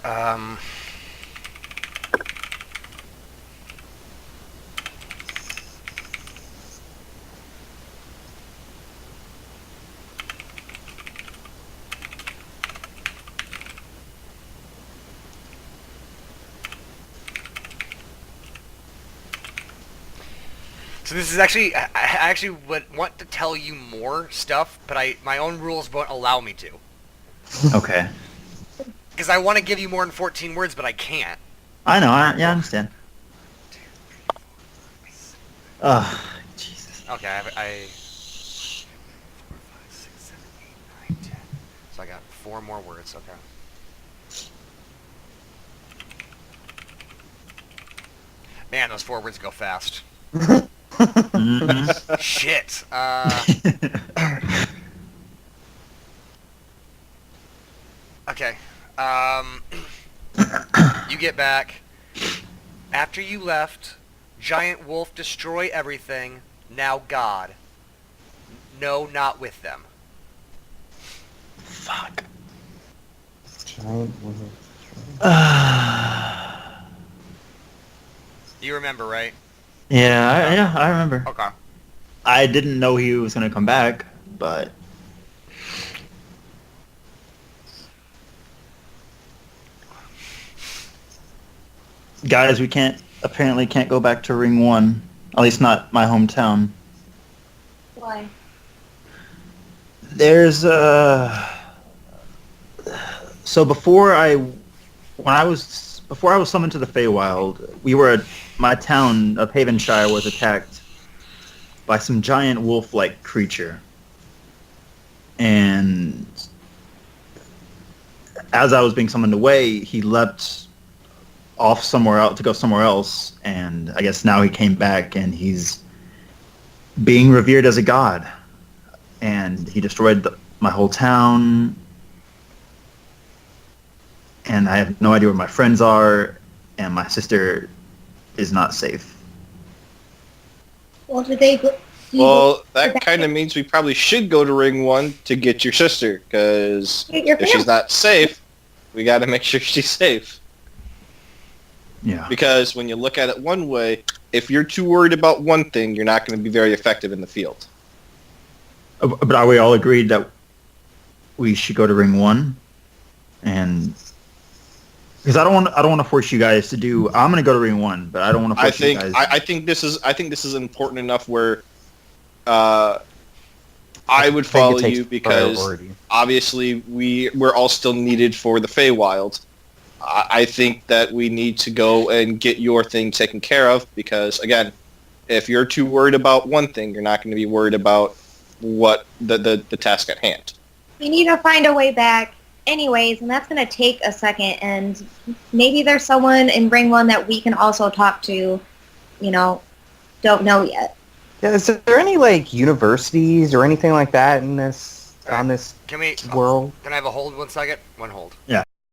Um. So this is actually, I actually would want to tell you more stuff, but my own rules won't allow me to. Okay. Because I want to give you more than 14 words, but I can't. I know, I understand. Ugh, Jesus. Okay, I 4, 5, 6, 7, 8, 9, 10. So I got 4 more words, okay. Man, those 4 words go fast. Mhm. Shit. Okay. You get back. After you left, giant wolf destroy everything. Now God. No, not with them. Fuck. Giant wolf. You remember, right? Yeah, I remember. Okay. I didn't know he was gonna come back, but guys, we apparently can't go back to Ring 1. At least not my hometown. Why? There's so before I was summoned to the Feywild, my town of Havenshire was attacked by some giant wolf-like creature. and as I was being summoned away, he leapt off somewhere else to go somewhere else, and I guess now he came back and he's being revered as a god. And he destroyed my whole town, and I have no idea where my friends are, and my sister is not safe. Well, did they? Well, that kind of means we probably should go to Ring 1 to get your sister, because Get your if she's not safe, we got to make sure she's safe. Yeah. Because when you look at it one way, if you're too worried about one thing, you're not going to be very effective in the field. But are we all agreed that we should go to Ring 1? And because I don't want to force you guys to do. I'm going to go to Ring 1, but I don't want to force you guys. I think this is important enough where I would follow you because priority. obviously we're all still needed for the Feywild. I think that we need to go and get your thing taken care of because, again, if you're too worried about one thing, you're not going to be worried about what the task at hand. We need to find a way back anyways, and that's going to take a second, and maybe there's someone in Ring 1 that we can also talk to, don't know yet. Yeah, is there any like universities or anything like that in this on this Can we? world? Can I have a hold 1 second? One hold. Yeah.